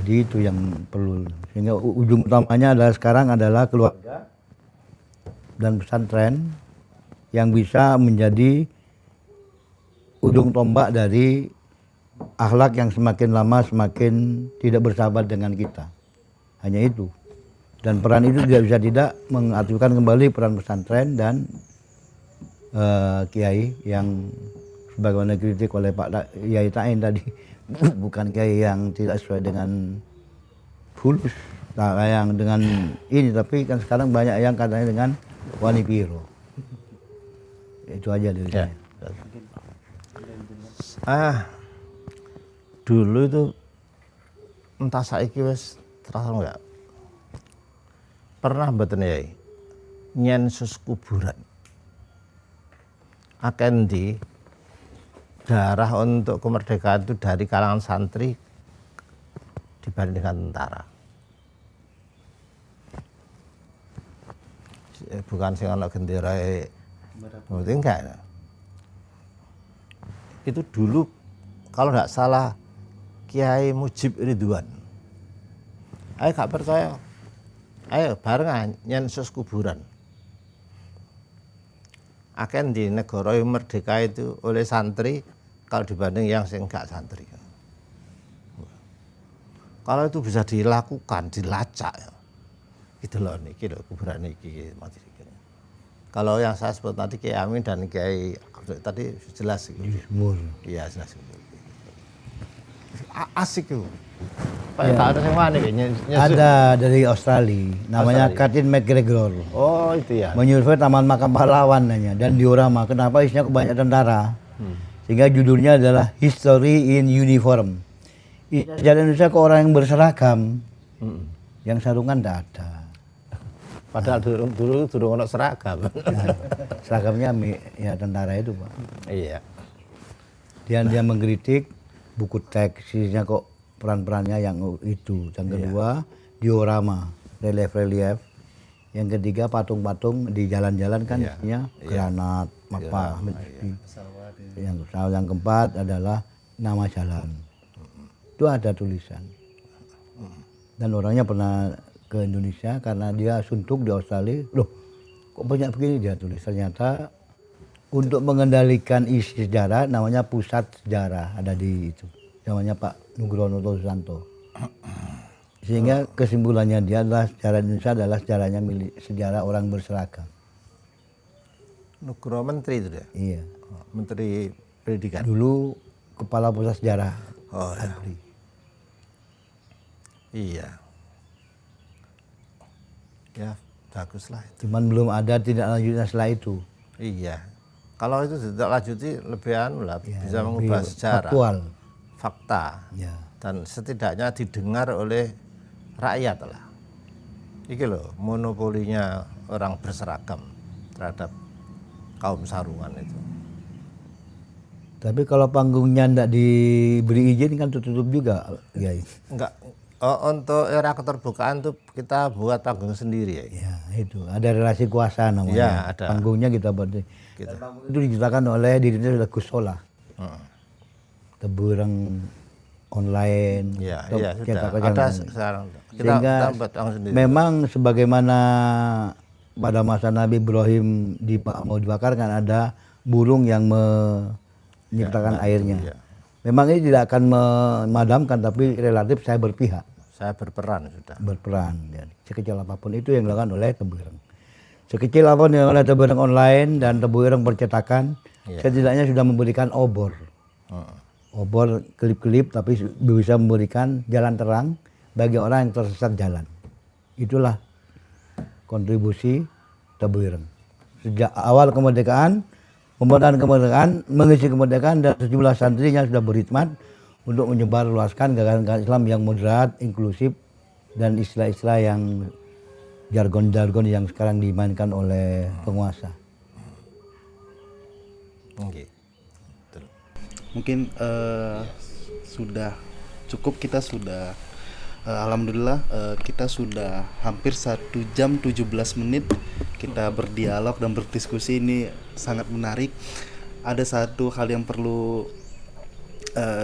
Speaker 1: Jadi itu yang perlu. Sehingga ujung utamanya adalah sekarang adalah keluarga dan pesantren yang bisa menjadi ujung tombak dari akhlak yang semakin lama semakin tidak bersahabat dengan kita. Hanya itu. Dan peran itu tidak bisa tidak mengaktifkan kembali peran pesantren dan kiai yang sebagaimana kritik oleh Pak Yai Tain tadi, bukan kiai yang tidak sesuai dengan fulus, yang dengan ini, tapi kan sekarang banyak yang katanya dengan wani piro. Itu aja dari saya.
Speaker 2: Dulu itu entah saiki wis terasa enggak? Pernah mboten ya nyensus kuburan. Akan di darah untuk kemerdekaan itu dari kalangan santri dibandingkan tentara. Bukan sing ana genderae enggak. Itu dulu kalau enggak salah Kiai Mujib Ridwan. Ayo gak percaya. Ayo barengan nyensus kuburan. Akan di negara yang merdeka itu oleh santri kalau dibanding yang enggak santri. Kalau itu bisa dilakukan, dilacak. Itu loh niki loh kuburan niki mati. Kalau yang saya sebut tadi Kiai Amin dan Kiai tadi jelas itu. Iya jelas itu. Asik itu. Pak ada yang mana kayaknya?
Speaker 1: Ada dari Australia, namanya Katin McGregor.
Speaker 2: Oh itu ya.
Speaker 1: Menyurvei Taman Makam Pahlawan namanya dan diorama. Kenapa isinya kebanyakan tentara? Sehingga judulnya adalah History in Uniform. Sejarah Indonesia ke orang yang berseragam, yang sarungan tidak ada.
Speaker 2: Padahal dulu ono seragam.
Speaker 1: Ya, seragamnya ya tentara itu Pak.
Speaker 2: Iya.
Speaker 1: Dia mengkritik buku teks, isinya kok peran-perannya yang itu. Yang kedua diorama, relief. Yang ketiga patung-patung di jalan-jalan kan isinya granat, apa. Yang keempat adalah nama jalan. Itu ada tulisan. Dan orangnya pernah ke Indonesia karena dia suntuk di Australia. Loh, kok banyak begini dia tulis. Ternyata untuk mengendalikan isi sejarah namanya pusat sejarah ada di itu. Namanya Pak Nugroho Susanto. Sehingga kesimpulannya dia adalah sejarah Indonesia adalah sejarahnya milik sejarah orang berseragam.
Speaker 2: Nugroho Menteri itu dia?
Speaker 1: Iya.
Speaker 2: Menteri Pendidikan.
Speaker 1: Dulu kepala pusat sejarah.
Speaker 2: Oh ya. Iya. Ya baguslah itu.
Speaker 1: Cuman belum ada tindak lanjutnya setelah itu.
Speaker 2: Iya. Kalau itu tidak lanjuti lebih lah,
Speaker 1: Ya,
Speaker 2: bisa mengubah sejarah.
Speaker 1: Faktual.
Speaker 2: Fakta.
Speaker 1: Ya.
Speaker 2: Dan setidaknya didengar oleh rakyat lah. Iki loh monopolinya orang berseragam terhadap kaum sarungan itu.
Speaker 1: Tapi kalau panggungnya tidak diberi izin kan tutup juga, Kiai.
Speaker 2: Enggak. Untuk era keterbukaan tuh kita buat panggung sendiri ya.
Speaker 1: Ya itu ada relasi kuasa namanya.
Speaker 2: Ya, ada.
Speaker 1: Panggungnya kita buat.
Speaker 2: Gitu.
Speaker 1: Panggung itu diciptakan oleh dirinya sudah Gus Solah. Tebureng online.
Speaker 2: Iya,
Speaker 1: atau
Speaker 2: iya sudah.
Speaker 1: cetak-cetak.
Speaker 2: Ada sekarang.
Speaker 1: Sehingga
Speaker 2: buat panggung sendiri.
Speaker 1: memang sebagaimana pada masa Nabi Ibrahim mau dibakar kan ada burung yang menciptakan airnya.
Speaker 2: Iya.
Speaker 1: Memang ini tidak akan memadamkan tapi relatif saya berpihak.
Speaker 2: Saya berperan sudah.
Speaker 1: Berperan. Ya. Sekecil apapun itu yang dilakukan oleh Tebureng. Sekecil apapun yang oleh Tebureng online dan Tebureng percetakan, setidaknya sudah memberikan obor. Obor kelip-kelip tapi bisa memberikan jalan terang bagi orang yang tersesat jalan. Itulah kontribusi Tebu Ireng. Sejak awal kemerdekaan, pemerintahan kemerdekaan, mengisi kemerdekaan dan sejumlah santrinya sudah berkhidmat untuk menyebarluaskan gagasan Islam yang moderat, inklusif, dan istilah-istilah yang jargon-jargon yang sekarang dimainkan oleh penguasa.
Speaker 2: Oke. Betul.
Speaker 4: Mungkin sudah cukup, kita sudah alhamdulillah kita sudah hampir 1 jam 17 menit kita berdialog dan berdiskusi. Ini sangat menarik. Ada satu hal yang perlu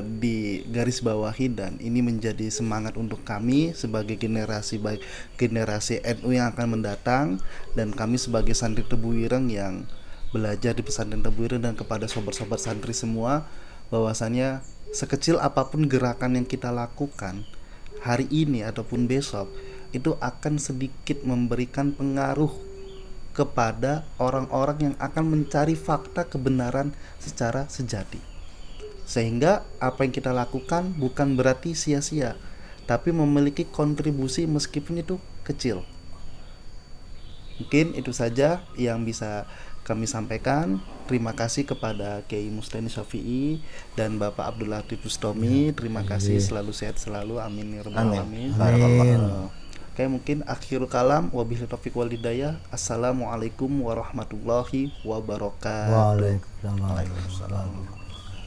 Speaker 4: digarisbawahi, dan ini menjadi semangat untuk kami sebagai generasi, baik generasi NU yang akan mendatang dan kami sebagai santri Tebu Ireng yang belajar di pesantren Tebu Ireng, dan kepada sobat-sobat santri semua, bahwasannya sekecil apapun gerakan yang kita lakukan hari ini ataupun besok, itu akan sedikit memberikan pengaruh kepada orang-orang yang akan mencari fakta kebenaran secara sejati. Sehingga apa yang kita lakukan bukan berarti sia-sia, tapi memiliki kontribusi meskipun itu kecil. Mungkin itu saja yang bisa kami sampaikan. Terima kasih kepada Kiai Musteni Syafi'i dan Bapak Abdul Latif Bustami. Terima kasih, selalu sehat selalu, amin ya rabbal alamin. Oke, mungkin akhirul kalam, wabillahi taufiq wal hidayah. Assalamualaikum warahmatullahi wabarakatuh.
Speaker 1: Waalaikumsalam.